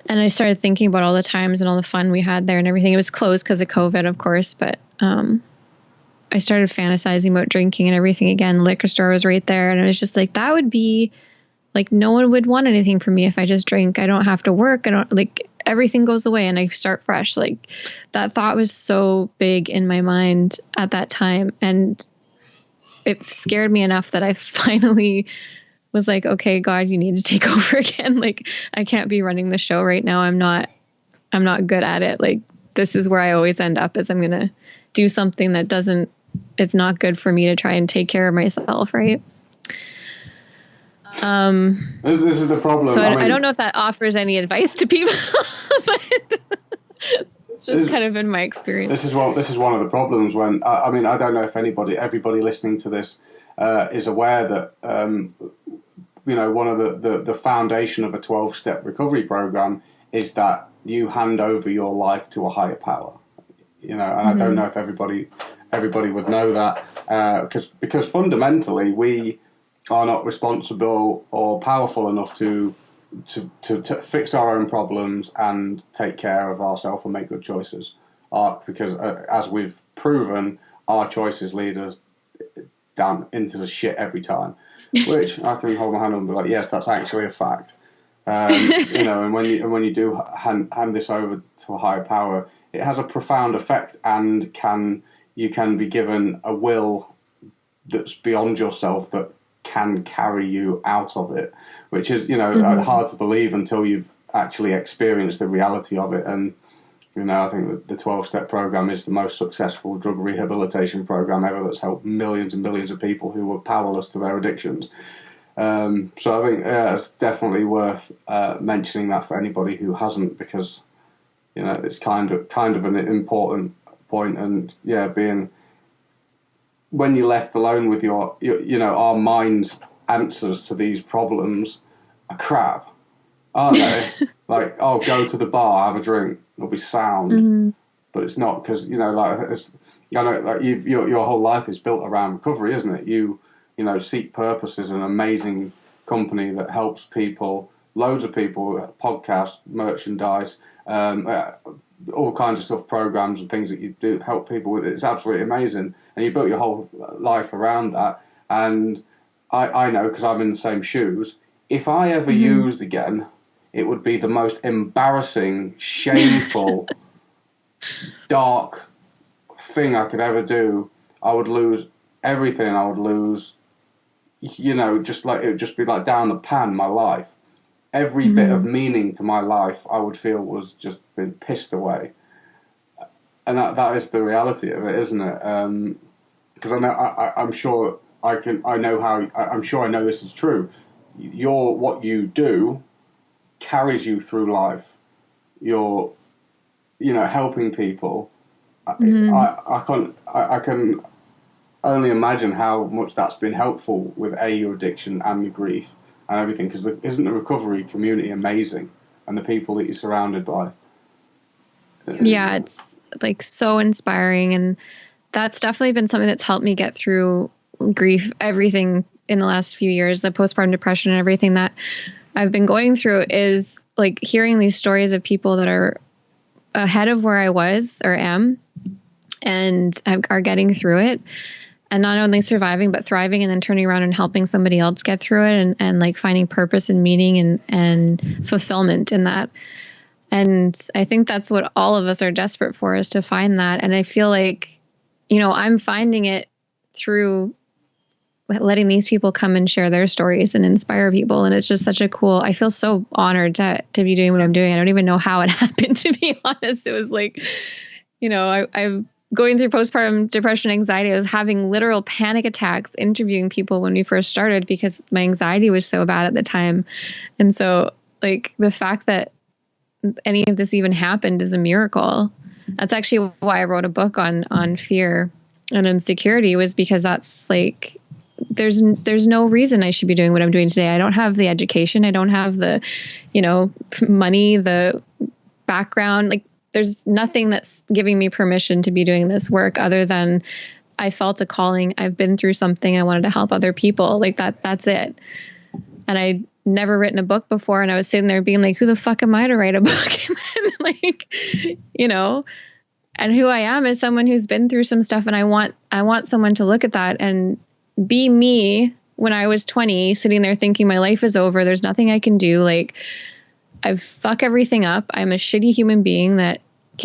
And I started thinking about all the times and all the fun we had there and everything. It was closed because of COVID, of course, but I started fantasizing about drinking and everything again. Liquor store was right there. And it was just like, that would be like, no one would want anything from me if I just drink. I don't have to work. I don't, like, everything goes away and I start fresh. Like, that thought was so big in my mind at that time. And it scared me enough that I finally was like, okay, God, you need to take over again. Like, I can't be running the show right now. I'm not good at it. Like, this is where I always end up, is I'm going to do something that it's not good for me to try and take care of myself. Right. This is the problem. So I don't know if that offers any advice to people, but it's just kind of been my experience. This is one of the problems when, I don't know if everybody listening to this is aware that, one of the foundation of a 12-step recovery program is that you hand over your life to a higher power. And I don't know if everybody would know that, because fundamentally we are not responsible or powerful enough to fix our own problems and take care of ourselves and make good choices. Because as we've proven, our choices lead us down into the shit every time, which I can hold my hand up and be like, yes, that's actually a fact. And when you do hand this over to a higher power, it has a profound effect, and you can be given a will that's beyond yourself that can carry you out of it, which is hard to believe until you've actually experienced the reality of it. And I think that the 12-step program is the most successful drug rehabilitation program ever, that's helped millions and millions of people who were powerless to their addictions. So I think it's definitely worth mentioning that for anybody who hasn't, because it's kind of an important point. And being, when you're left alone with your our mind's answers to these problems are crap, aren't they? Like, oh, go to the bar, have a drink, it'll be sound. But it's not, because your whole life is built around recovery, isn't it? Seek Purpose is an amazing company that helps people, loads of people, podcasts, merchandise, all kinds of stuff, programs and things that you do help people with. It's absolutely amazing. And you built your whole life around that. And I know, because I'm in the same shoes, if I ever used again, it would be the most embarrassing, shameful, dark thing I could ever do. I would lose everything. I would lose, just like, it would just be like down the pan, my life. Every bit of meaning to my life, I would feel, was just been pissed away. And that is the reality of it, isn't it? Because I'm sure I know this is true. What you do carries you through life. You're, helping people. I can only imagine how much that's been helpful with your addiction and your grief and everything. Because isn't the recovery community amazing, and the people that you're surrounded by? Yeah, it's like so inspiring, and that's definitely been something that's helped me get through grief, everything in the last few years, the postpartum depression and everything that I've been going through, is like hearing these stories of people that are ahead of where I was or am, and are getting through it, and not only surviving but thriving, and then turning around and helping somebody else get through it, and like finding purpose and meaning and fulfillment in that. And I think that's what all of us are desperate for, is to find that. And I feel like, I'm finding it through letting these people come and share their stories and inspire people. And it's just such a cool, I feel so honored to be doing what I'm doing. I don't even know how it happened, to be honest. It was like, I've going through postpartum depression, anxiety. I was having literal panic attacks interviewing people when we first started because my anxiety was so bad at the time. And so like the fact that any of this even happened is a miracle. That's actually why I wrote a book on fear and insecurity, was because that's like, there's no reason I should be doing what I'm doing today. I don't have the education. I don't have the, money, the background. Like there's nothing that's giving me permission to be doing this work other than I felt a calling. I've been through something. I wanted to help other people. Like that's it. And I'd never written a book before. And I was sitting there being like, who the fuck am I to write a book? And then like, and who I am is someone who's been through some stuff. And I want someone to look at that and be me when I was 20, sitting there thinking my life is over. There's nothing I can do. Like I've fucked everything up. I'm a shitty human being that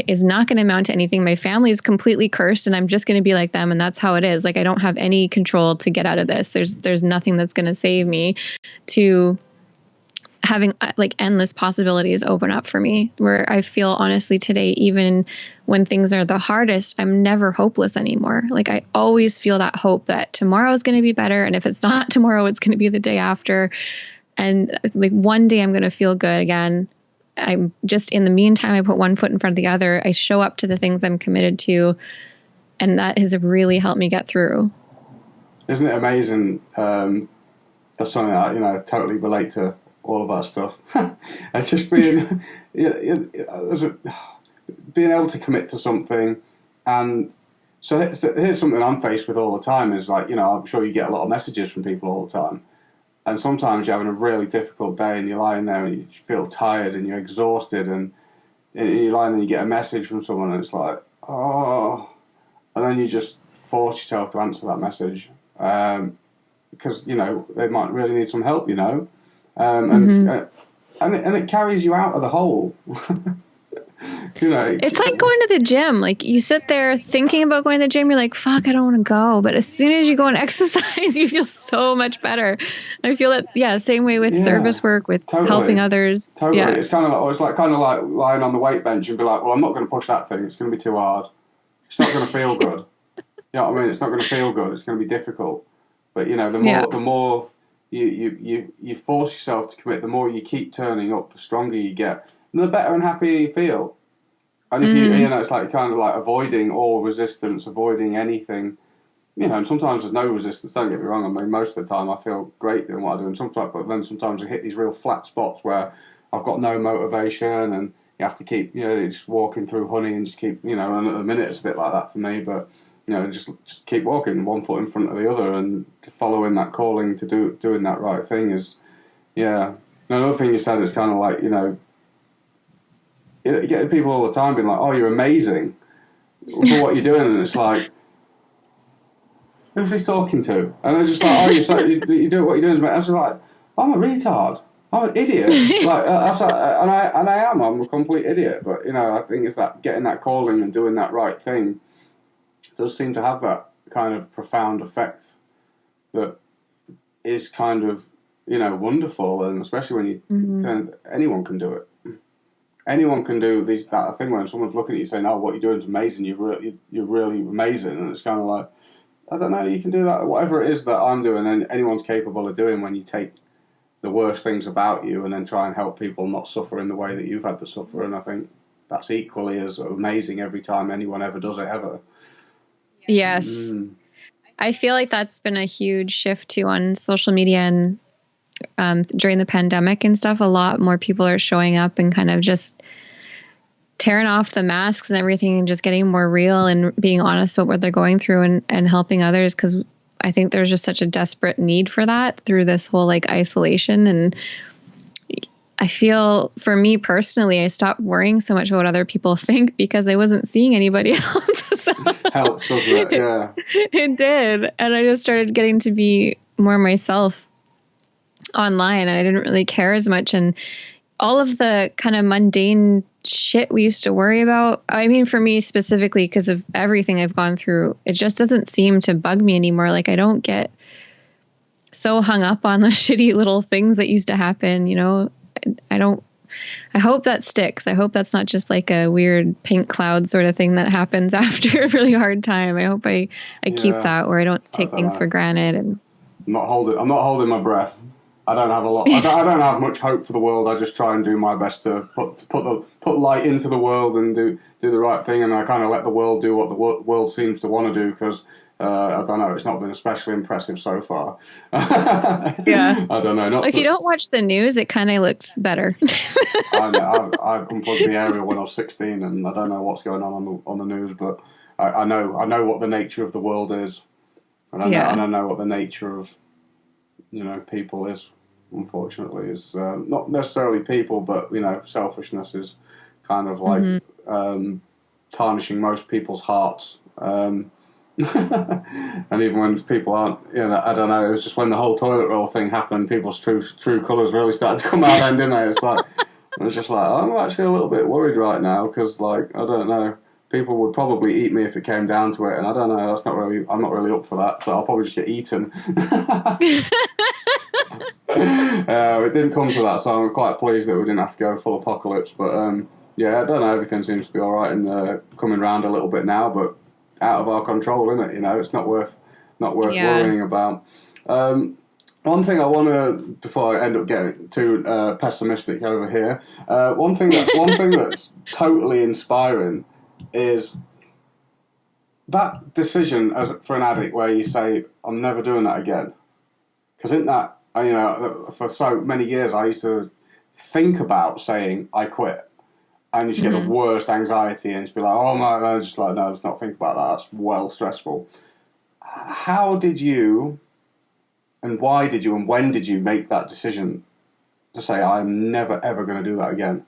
is not going to amount to anything. My family is completely cursed and I'm just going to be like them. And that's how it is. Like, I don't have any control to get out of this. There's nothing that's going to save me, to having like endless possibilities open up for me, where I feel honestly today, even when things are the hardest, I'm never hopeless anymore. Like I always feel that hope that tomorrow is going to be better. And if it's not tomorrow, it's going to be the day after. And like one day I'm going to feel good again. I'm just, in the meantime, I put one foot in front of the other. I show up to the things I'm committed to. And that has really helped me get through. Isn't it amazing? That's something that, I totally relate to all of our stuff. And just being, being able to commit to something. And so here's something I'm faced with all the time is like, I'm sure you get a lot of messages from people all the time. And sometimes you're having a really difficult day and you're lying there and you feel tired and you're exhausted and you're lying and you get a message from someone and it's like, oh, and then you just force yourself to answer that message because, they might really need some help, and it carries you out of the hole. It's like going to the gym. Like you sit there thinking about going to the gym. You're like, fuck, I don't want to go. But as soon as you go and exercise, you feel so much better. I feel that, same way with service work, with helping others. Totally. Yeah. It's kind of like lying on the weight bench and be like, well, I'm not going to push that thing. It's going to be too hard. It's not going to feel good. You know what I mean? It's not going to feel good. It's going to be difficult. But, the more you force yourself to commit, the more you keep turning up, the stronger you get. And the better and happier you feel. And if it's like kind of like avoiding all resistance, avoiding anything, and sometimes there's no resistance, don't get me wrong. I mean, most of the time I feel great doing what I do. And sometimes I hit these real flat spots where I've got no motivation and you have to keep, just walking through honey and just keep, and at the minute it's a bit like that for me, but, just keep walking one foot in front of the other and following that calling to doing that right thing is, Another thing you said is kind of like, you get people all the time being like, oh, you're amazing for what you're doing. And it's like, who's he talking to? And they're just like, oh, you do what you're doing. I was like, I'm a retard. I'm an idiot. And I am. I'm a complete idiot. But, I think it's that getting that calling and doing that right thing does seem to have that kind of profound effect that is kind of, wonderful. And especially when you anyone can do it. Anyone can do that thing when someone's looking at you saying, oh, what you're doing is amazing, you're really amazing. And it's kind of like, I don't know, you can do that. Whatever it is that I'm doing, and anyone's capable of doing when you take the worst things about you and then try and help people not suffer in the way that you've had to suffer. And I think that's equally as amazing every time anyone ever does it, ever. Yes. I feel like that's been a huge shift too on social media and during the pandemic and stuff. A lot more people are showing up and kind of just tearing off the masks and everything and just getting more real and being honest about what they're going through and helping others. Because I think there's just such a desperate need for that through this whole like isolation. And I feel for me personally, I stopped worrying so much about what other people think because I wasn't seeing anybody else. So helps, doesn't it? Yeah. It did. And I just started getting to be more myself online, and I didn't really care as much. And all of the kind of mundane shit we used to worry about, I mean, for me specifically, because of everything I've gone through, it just doesn't seem to bug me anymore. Like I don't get so hung up on the shitty little things that used to happen. I don't I hope that sticks. I hope that's not just like a weird pink cloud sort of thing that happens after a really hard time. I hope I keep that, where I don't take things for granted. And I'm not holding my breath. I don't have a lot. I don't have much hope for the world. I just try and do my best to put light into the world and do the right thing. And I kind of let the world do what the world seems to want to do, because I don't know. It's not been especially impressive so far. Yeah. I don't know. If you don't watch the news, it kind of looks better. I know. I unplugged the aerial when I was 16, and I don't know what's going on the news, but I know what the nature of the world is, and I know what the nature of people is. Unfortunately, is not necessarily people, but selfishness is kind of like tarnishing most people's hearts. And even when people aren't, I don't know. It was just when the whole toilet roll thing happened, people's true colours really started to come out. Then, didn't it? It's like I was just like, I'm actually a little bit worried right now, because I don't know. People would probably eat me if it came down to it, and I don't know. I'm not really up for that, so I'll probably just get eaten. It didn't come to that, so I'm quite pleased that we didn't have to go full apocalypse. But I don't know. Everything seems to be all right and coming round a little bit now, but out of our control, isn't it? It's not worth worrying about. One thing I want to, before I end up getting too pessimistic over here, one thing that's totally inspiring is that decision for an addict where you say, I'm never doing that again. Because in that, for so many years I used to think about saying I quit, and you just get the worst anxiety and just be like, oh my God, just like, no, let's not think about that. That's well stressful. How did you, and why did you, and when did you make that decision to say, I'm never ever going to do that again?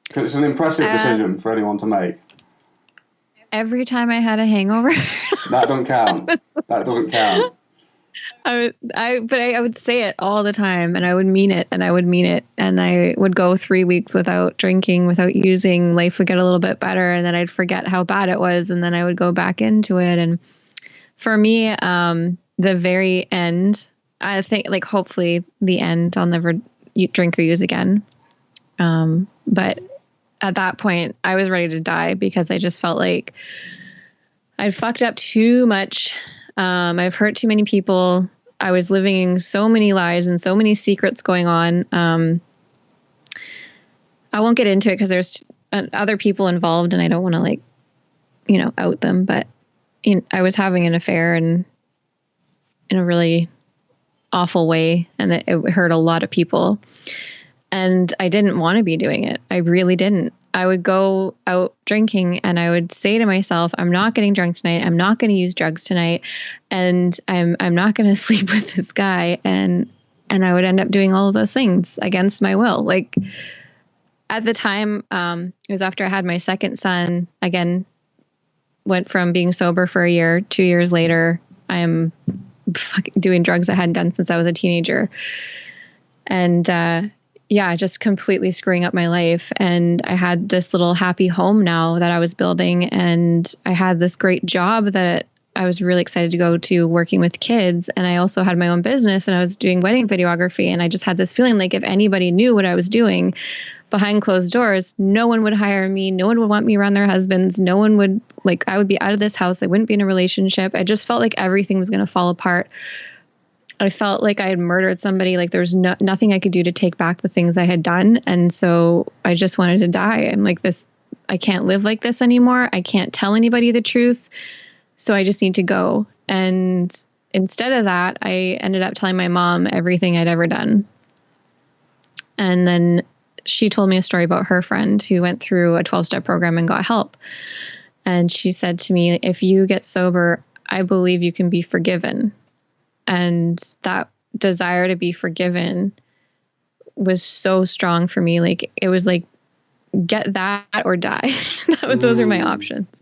Because it's an impressive decision for anyone to make. Every time I had a hangover. That doesn't count. That doesn't count. But I would say it all the time, and I would mean it, and I would mean it, and I would go 3 weeks without drinking, without using. Life would get a little bit better, and then I'd forget how bad it was, and then I would go back into it. And for me, the very end, I think, like, hopefully the end, I'll never drink or use again. But at that point, I was ready to die, because I just felt like I'd fucked up too much. I've hurt too many people. I was living so many lies and so many secrets going on. I won't get into it because there's other people involved, and I don't want to out them. But I was having an affair, and in a really awful way, and it hurt a lot of people. And I didn't want to be doing it. I really didn't. I would go out drinking, and I would say to myself, I'm not getting drunk tonight. I'm not going to use drugs tonight. And I'm not going to sleep with this guy. And I would end up doing all of those things against my will. Like, at the time, it was after I had my second son. Again, went from being sober for a year. 2 years later, I'm doing drugs I hadn't done since I was a teenager. And, just completely screwing up my life. And I had this little happy home now that I was building, and I had this great job that I was really excited to go to, working with kids. And I also had my own business, and I was doing wedding videography. And I just had this feeling like if anybody knew what I was doing behind closed doors, no one would hire me. No one would want me around their husbands. No one would, I would be out of this house. I wouldn't be in a relationship. I just felt like everything was going to fall apart. I felt like I had murdered somebody. Like, there was nothing I could do to take back the things I had done. And so I just wanted to die. I'm like, I can't live like this anymore. I can't tell anybody the truth. So I just need to go. And instead of that, I ended up telling my mom everything I'd ever done. And then she told me a story about her friend who went through a 12-step program and got help. And she said to me, if you get sober, I believe you can be forgiven. And that desire to be forgiven was so strong for me. Like, it was like, get that or die. Those are my options.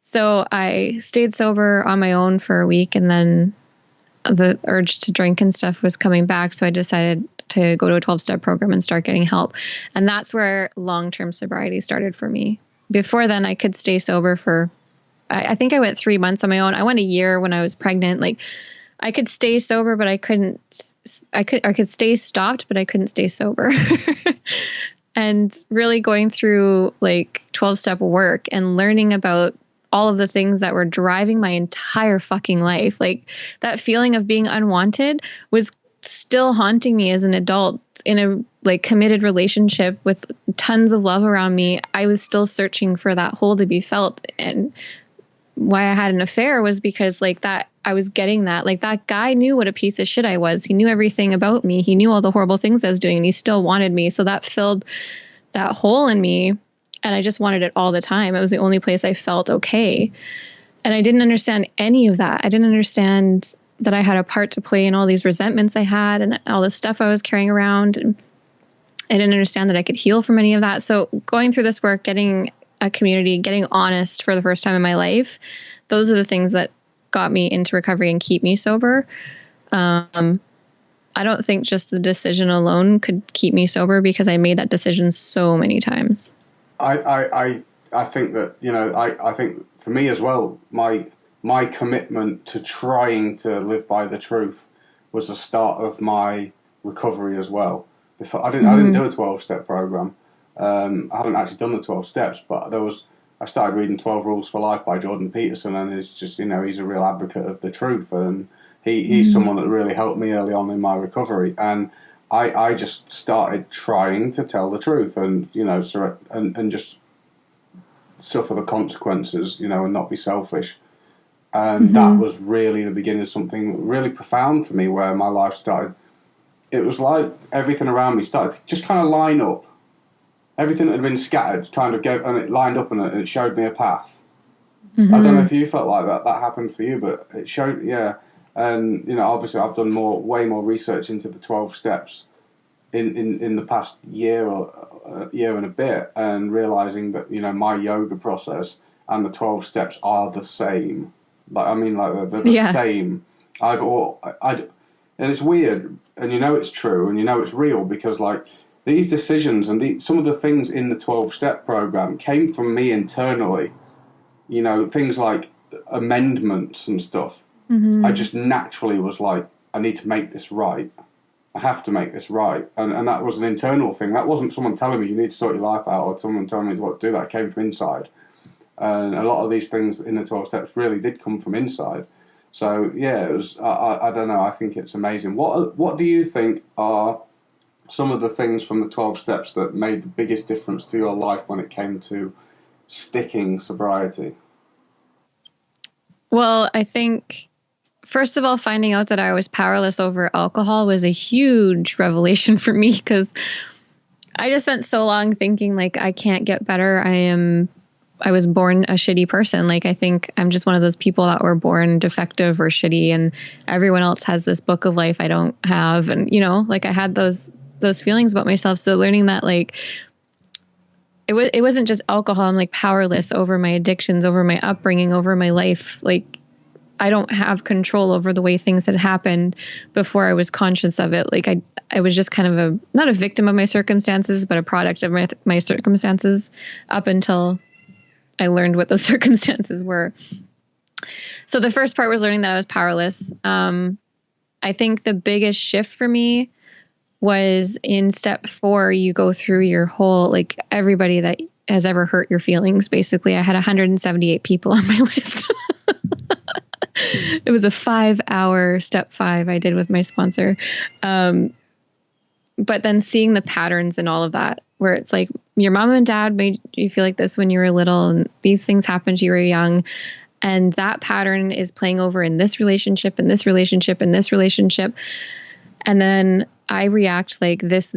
So I stayed sober on my own for a week, and then the urge to drink and stuff was coming back. So I decided to go to a 12-step program and start getting help. And that's where long-term sobriety started for me. Before then, I could stay sober for, I think I went 3 months on my own. I went a year when I was pregnant. Like, I could stay sober, but I could stay stopped, but I couldn't stay sober. And really going through like 12-step work and learning about all of the things that were driving my entire fucking life. Like that feeling of being unwanted was still haunting me as an adult in a like committed relationship with tons of love around me. I was still searching for that hole to be felt. And why I had an affair was because like that, I was getting that, like that guy knew what a piece of shit I was. He knew everything about me. He knew all the horrible things I was doing, and he still wanted me. So that filled that hole in me. And I just wanted it all the time. It was the only place I felt okay. And I didn't understand any of that. I didn't understand that I had a part to play in all these resentments I had and all the stuff I was carrying around. And I didn't understand that I could heal from any of that. So going through this work, getting a community, getting honest for the first time in my life, those are the things that got me into recovery and keep me sober. I don't think just the decision alone could keep me sober because I made that decision so many times. I think that, you know, I think for me as well, my commitment to trying to live by the truth was the start of my recovery as well. Before I didn't do a 12-step program. I haven't actually done the 12 steps, but I started reading 12 Rules for Life by Jordan Peterson, and it's just, you know, he's a real advocate of the truth, and he's someone that really helped me early on in my recovery. And I just started trying to tell the truth, and, you know, and just suffer the consequences, you know, and not be selfish. And that was really the beginning of something really profound for me, where my life started. It was like everything around me started to just kind of line up. Everything that had been scattered kind of and it lined up, and it showed me a path. I don't know if you felt like that happened for you, but it showed, yeah. And, you know, obviously I've done way more research into the 12 steps in the past year or year and a bit, and realizing that, you know, my yoga process and the 12 steps are the same. Like, I mean, like they're the same. And it's weird, and you know it's true, and you know it's real, because like these decisions and some of the things in the 12-step program came from me internally. You know, things like amendments and stuff. I just naturally was like, I need to make this right. I have to make this right. And that was an internal thing. That wasn't someone telling me you need to sort your life out, or someone telling me what to do. That came from inside. And a lot of these things in the 12 steps really did come from inside. So, yeah, it was, I don't know, I think it's amazing. What do you think are some of the things from the 12 steps that made the biggest difference to your life when it came to sticking sobriety? Well, I think, first of all, finding out that I was powerless over alcohol was a huge revelation for me, because I just spent so long thinking, like, I can't get better. I was born a shitty person. Like, I think I'm just one of those people that were born defective or shitty, and everyone else has this book of life I don't have. And, you know, like I had those feelings about myself. So learning that, like, it wasn't just alcohol. I'm like powerless over my addictions, over my upbringing, over my life. Like, I don't have control over the way things had happened before I was conscious of it. Like I was just kind of not a victim of my circumstances, but a product of my circumstances up until I learned what those circumstances were. So the first part was learning that I was powerless. I think the biggest shift for me was in step 4, you go through your whole, like, everybody that has ever hurt your feelings. Basically, I had 178 people on my list. It was a 5-hour step 5 I did with my sponsor. But then seeing the patterns and all of that, where it's like your mom and dad made you feel like this when you were little, and these things happened to you when you were young. And that pattern is playing over in this relationship, and this relationship, and this relationship. And then I react like this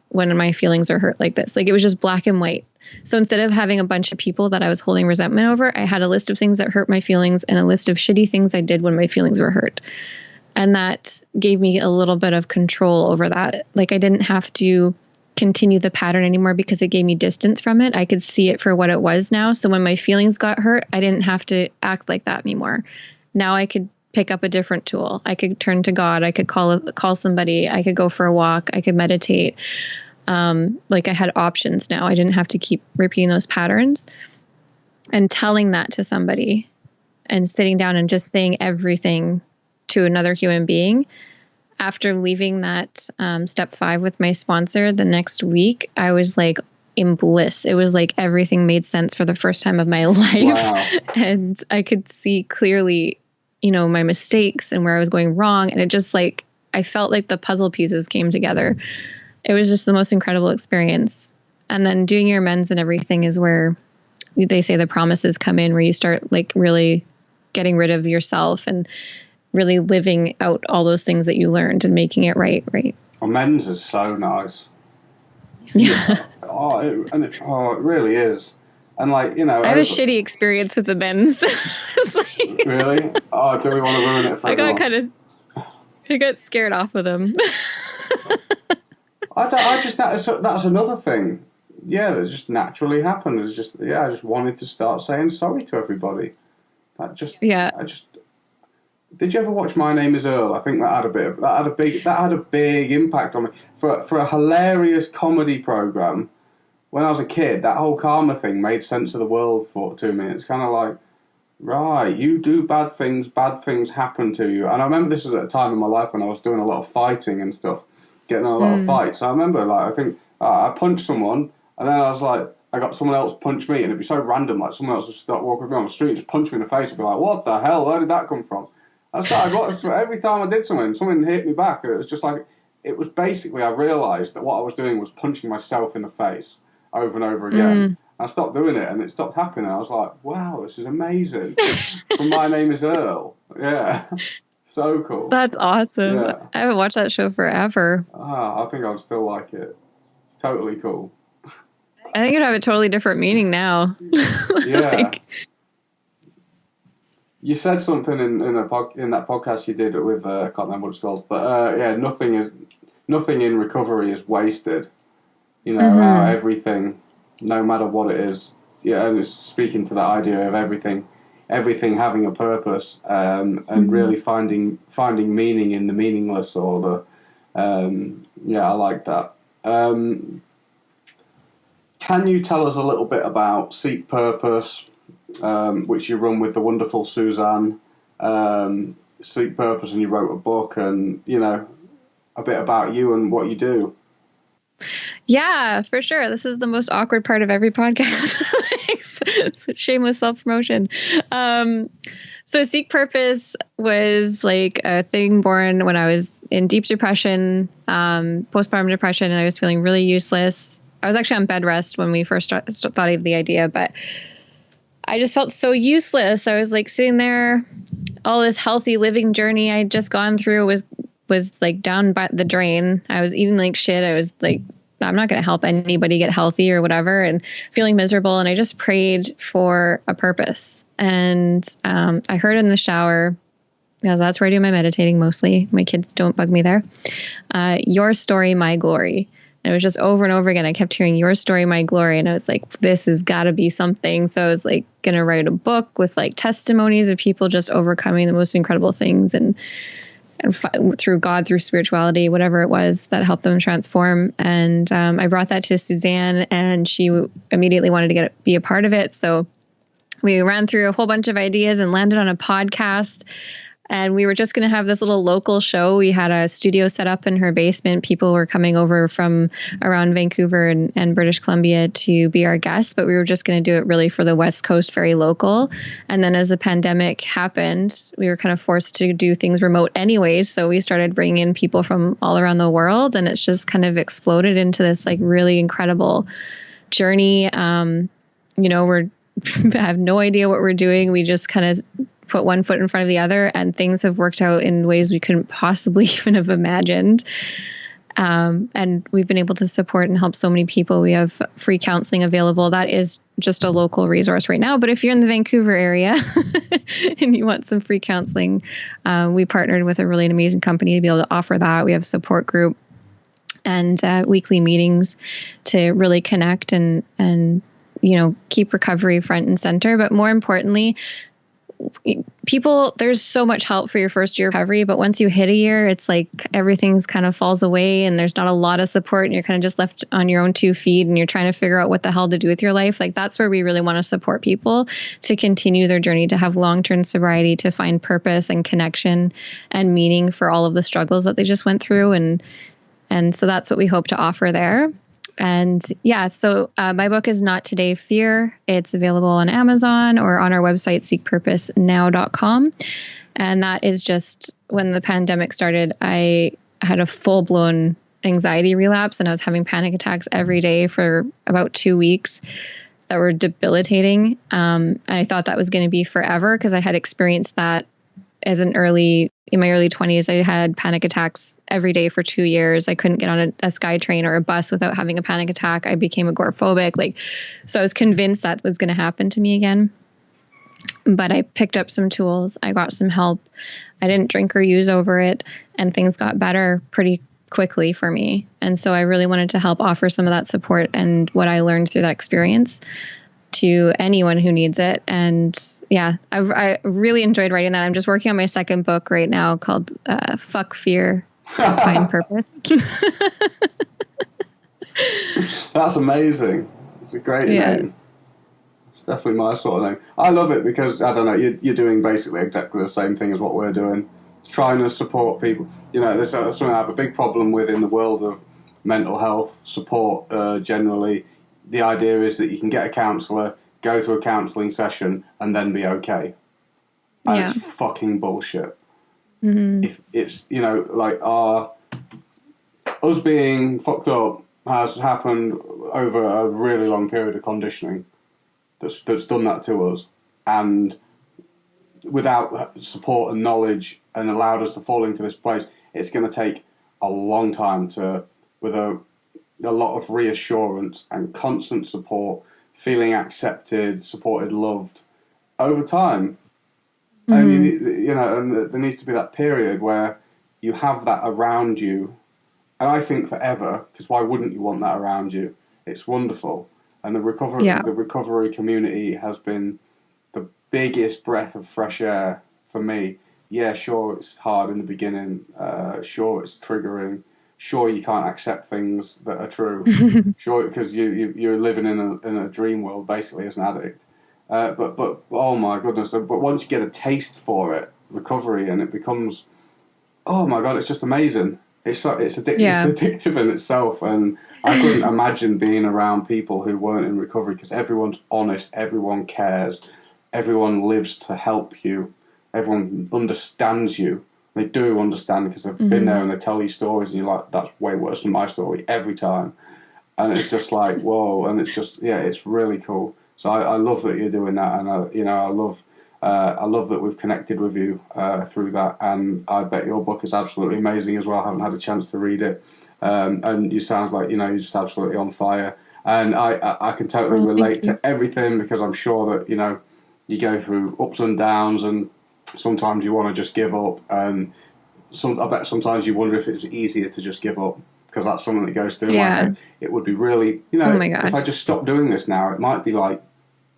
when my feelings are hurt like this. Like, it was just black and white. So instead of having a bunch of people that I was holding resentment over, I had a list of things that hurt my feelings and a list of shitty things I did when my feelings were hurt. And that gave me a little bit of control over that. Like, I didn't have to continue the pattern anymore because it gave me distance from it. I could see it for what it was now. So when my feelings got hurt, I didn't have to act like that anymore. Now I could pick up a different tool. I could turn to God. I could call somebody. I could go for a walk. I could meditate. Like, I had options now. I didn't have to keep repeating those patterns. And telling that to somebody and sitting down and just saying everything to another human being. After leaving that step 5 with my sponsor, the next week, I was like in bliss. It was like everything made sense for the first time of my life. Wow. And I could see clearly, you know, my mistakes and where I was going wrong. And it just like, I felt like the puzzle pieces came together. It was just the most incredible experience. And then doing your amends and everything is where they say the promises come in, where you start like really getting rid of yourself and really living out all those things that you learned and making it right. Amends is so nice. Yeah. It really is. And like, you know, I have a shitty experience with amends. Like, really? Oh, do we want to ruin it for everyone? I got scared off of them. That's another thing. Yeah, that just naturally happened. It's just, I just wanted to start saying sorry to everybody. Did you ever watch My Name Is Earl? I think that had a big impact on me. For a hilarious comedy program, when I was a kid, that whole karma thing made sense of the world to me. It's kind of like, right, you do bad things happen to you. And I remember this was at a time in my life when I was doing a lot of fighting and stuff, getting in a lot of fights. And I remember, like, I think I punched someone, and then I was like, I got someone else punch me, and it'd be so random, like someone else would start walking with me on the street, just punch me in the face, and be like, what the hell, where did that come from? Every time I did something, someone hit me back. It was just like, it was basically, I realised that what I was doing was punching myself in the face over and over again. I stopped doing it, and it stopped happening. I was like, wow, this is amazing. From My Name Is Earl. Yeah. So cool. That's awesome. Yeah. I haven't watched that show forever. I think I'd still like it. It's totally cool. I think it'd have a totally different meaning now. Yeah. You said something in that podcast you did with I can't remember what it's called, but nothing in recovery is wasted. You know, everything, no matter what it is. Yeah, and it's speaking to that idea of everything having a purpose, and really finding meaning in the meaningless, or the I like that. Can you tell us a little bit about Seek Purpose, which you run with the wonderful Suzanne? Seek Purpose, and you wrote a book, and, you know, a bit about you and what you do. Yeah, for sure. This is the most awkward part of every podcast. It's shameless self-promotion. So Seek Purpose was like a thing born when I was in deep depression, postpartum depression, and I was feeling really useless. I was actually on bed rest when we first thought of the idea, but I just felt so useless. I was like sitting there, all this healthy living journey I'd just gone through was like down by the drain. I was eating like shit. I was like, I'm not going to help anybody get healthy or whatever, and feeling miserable. And I just prayed for a purpose. And I heard in the shower, because that's where I do my meditating mostly. My kids don't bug me there. Your story, my glory. And it was just over and over again. I kept hearing your story, my glory. And I was like, this has got to be something. So I was like going to write a book with like testimonies of people just overcoming the most incredible things and through God, through spirituality, whatever it was that helped them transform. And I brought that to Suzanne, and she immediately wanted to be a part of it. So we ran through a whole bunch of ideas and landed on a podcast. And we were just going to have this little local show. We had a studio set up in her basement. People were coming over from around Vancouver and British Columbia to be our guests, but we were just going to do it really for the West Coast, very local. And then as the pandemic happened, we were kind of forced to do things remote anyways. So we started bringing in people from all around the world, and it's just kind of exploded into this like really incredible journey. I have no idea what we're doing. We just kind of put one foot in front of the other, and things have worked out in ways we couldn't possibly even have imagined. And we've been able to support and help so many people. We have free counseling available. That is just a local resource right now. But if you're in the Vancouver area and you want some free counseling, we partnered with a really amazing company to be able to offer that. We have a support group and weekly meetings to really connect and keep recovery front and center. But more importantly, people, there's so much help for your first year of recovery, but once you hit a year, it's like everything's kind of falls away and there's not a lot of support and you're kind of just left on your own 2 feet and you're trying to figure out what the hell to do with your life. Like that's where we really want to support people to continue their journey, to have long-term sobriety, to find purpose and connection and meaning for all of the struggles that they just went through. And so that's what we hope to offer there. And yeah, so my book is Not Today Fear. It's available on Amazon or on our website, seekpurposenow.com. And that is just when the pandemic started, I had a full-blown anxiety relapse and I was having panic attacks every day for about 2 weeks that were debilitating. And I thought that was going to be forever because I had experienced that as in my early 20s. I had panic attacks every day for 2 years. I couldn't get on a SkyTrain or a bus without having a panic attack. I became agoraphobic. So I was convinced that was going to happen to me again. But I picked up some tools. I got some help. I didn't drink or use over it, and things got better pretty quickly for me. And so I really wanted to help offer some of that support and what I learned through that experience to anyone who needs it. And yeah, I really enjoyed writing that. I'm just working on my second book right now called Fuck Fear, Find Purpose. That's amazing. It's a great name. It's definitely my sort of name. I love it because, I don't know, you're doing basically exactly the same thing as what we're doing. Trying to support people. There's something I have a big problem with in the world of mental health support generally. The idea is that you can get a counsellor, go to a counselling session, and then be okay. And it's fucking bullshit. Mm-hmm. If it's, us being fucked up has happened over a really long period of conditioning that's done that to us. And without support and knowledge and allowed us to fall into this place, it's going to take a long time with a lot of reassurance and constant support, feeling accepted, supported, loved over time. Mm-hmm. And there needs to be that period where you have that around you. And I think forever, because why wouldn't you want that around you? It's wonderful. And the recovery community has been the biggest breath of fresh air for me. Yeah, sure, it's hard in the beginning. Sure, it's triggering. Sure, you can't accept things that are true. Sure, because you're living in a dream world basically as an addict. But oh my goodness! But once you get a taste for it, recovery, and it becomes, oh my god, it's just amazing. It's addictive in itself, and I couldn't imagine being around people who weren't in recovery because everyone's honest, everyone cares, everyone lives to help you, everyone understands you. They do understand because they've been there and they tell you stories and you're like, that's way worse than my story every time. And it's just like, whoa. And it's just, it's really cool. So I love that you're doing that. And I love that we've connected with you through that. And I bet your book is absolutely amazing as well. I haven't had a chance to read it. And you sound like, you're just absolutely on fire. And I can totally relate to everything because I'm sure that, you go through ups and downs and sometimes you want to just give up, and I bet sometimes you wonder if it's easier to just give up because that's something that goes through my head. It would be really, oh my God, if I just stopped doing this now, it might be like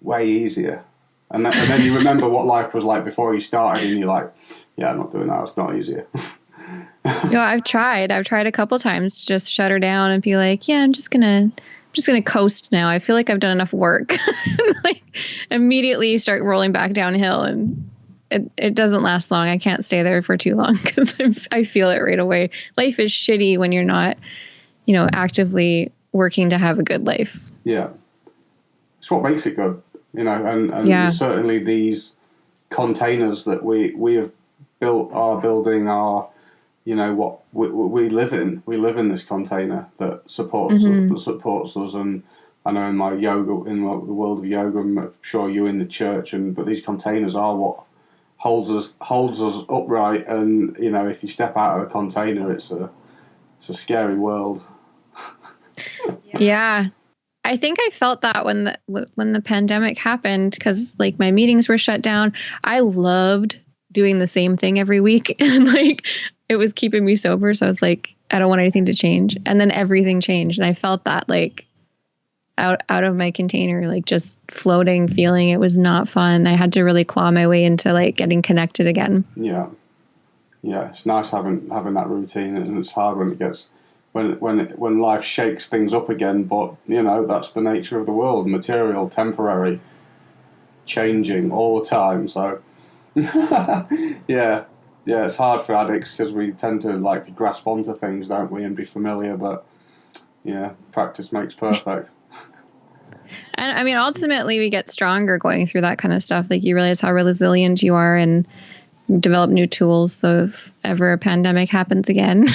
way easier. And then you remember what life was like before you started, and you're like, yeah, I'm not doing that. It's not easier. I've tried a couple times to just shut her down and be like, yeah, I'm just gonna coast now. I feel like I've done enough work. Like immediately start rolling back downhill, and it doesn't last long. I can't stay there for too long because I feel it right away. Life is shitty when you're not, actively working to have a good life. Yeah. It's what makes it good, and certainly these containers that we have are building are, what we live in. We live in this container that supports us. And I know in my yoga, in the world of yoga, I'm sure you in the church, but these containers are what holds us upright. And if you step out of the container, it's a scary world. Yeah, I think I felt that when the pandemic happened, because like my meetings were shut down. I loved doing the same thing every week, and like it was keeping me sober. So I was like, I don't want anything to change. And then everything changed, and I felt that like out of my container, like just floating, feeling it was not fun. I had to really claw my way into like getting connected again. Yeah. It's nice having that routine, and it's hard when it gets when life shakes things up again. But that's the nature of the world: material, temporary, changing all the time. So yeah, it's hard for addicts because we tend to like to grasp onto things, don't we, and be familiar. But practice makes perfect. And I mean, ultimately, we get stronger going through that kind of stuff. Like you realize how resilient you are and develop new tools. So if ever a pandemic happens again,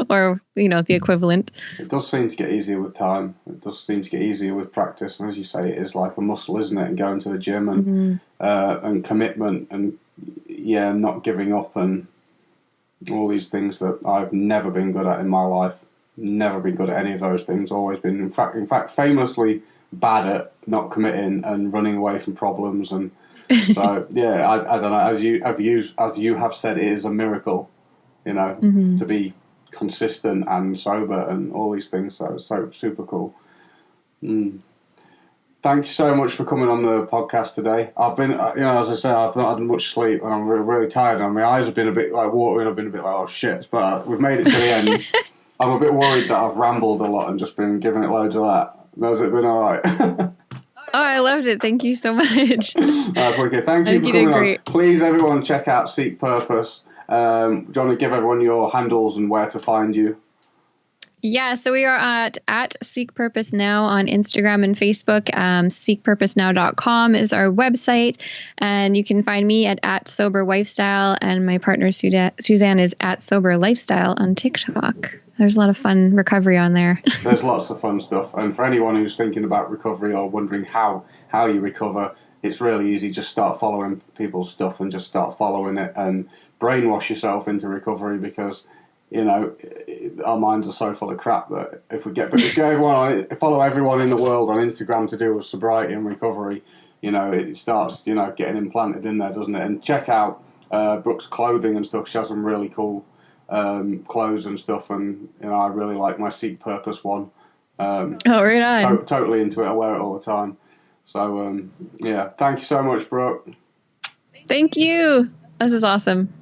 or the equivalent, it does seem to get easier with time. It does seem to get easier with practice. And as you say, it is like a muscle, isn't it? And going to the gym and commitment and not giving up and all these things that I've never been good at in my life. Never been good at any of those things. Always been, in fact, famously bad at not committing and running away from problems. And so, I don't know. As you have said, it is a miracle, to be consistent and sober and all these things. So it's so super cool. Thank you so much for coming on the podcast today. I've been, as I say, I've not had much sleep and I'm really, really tired. And my eyes have been a bit like watering. I've been a bit like, oh shit. But we've made it to the end. I'm a bit worried that I've rambled a lot and just been giving it loads of that. Has it been all right? Oh, I loved it. Thank you so much. That's wicked. Thank you for coming on. Please, everyone, check out Seek Purpose. Do you want to give everyone your handles and where to find you? Yeah, so we are at Seek Purpose Now on Instagram and Facebook. SeekPurposeNow.com is our website. And you can find me at Sober Lifestyle, and my partner Suzanne is at Sober Lifestyle on TikTok. There's a lot of fun recovery on there. There's lots of fun stuff. And for anyone who's thinking about recovery or wondering how you recover, it's really easy. Just start following people's stuff and just start following it and brainwash yourself into recovery, because our minds are so full of crap that if follow everyone in the world on Instagram to do with sobriety and recovery, it starts getting implanted in there, doesn't it? And check out Brooke's clothing and stuff. She has some really cool clothes and stuff, and I really like my Seek Purpose one. Right on. Totally into it. I wear it all the time. So thank you so much, Brooke. Thank you. This is awesome.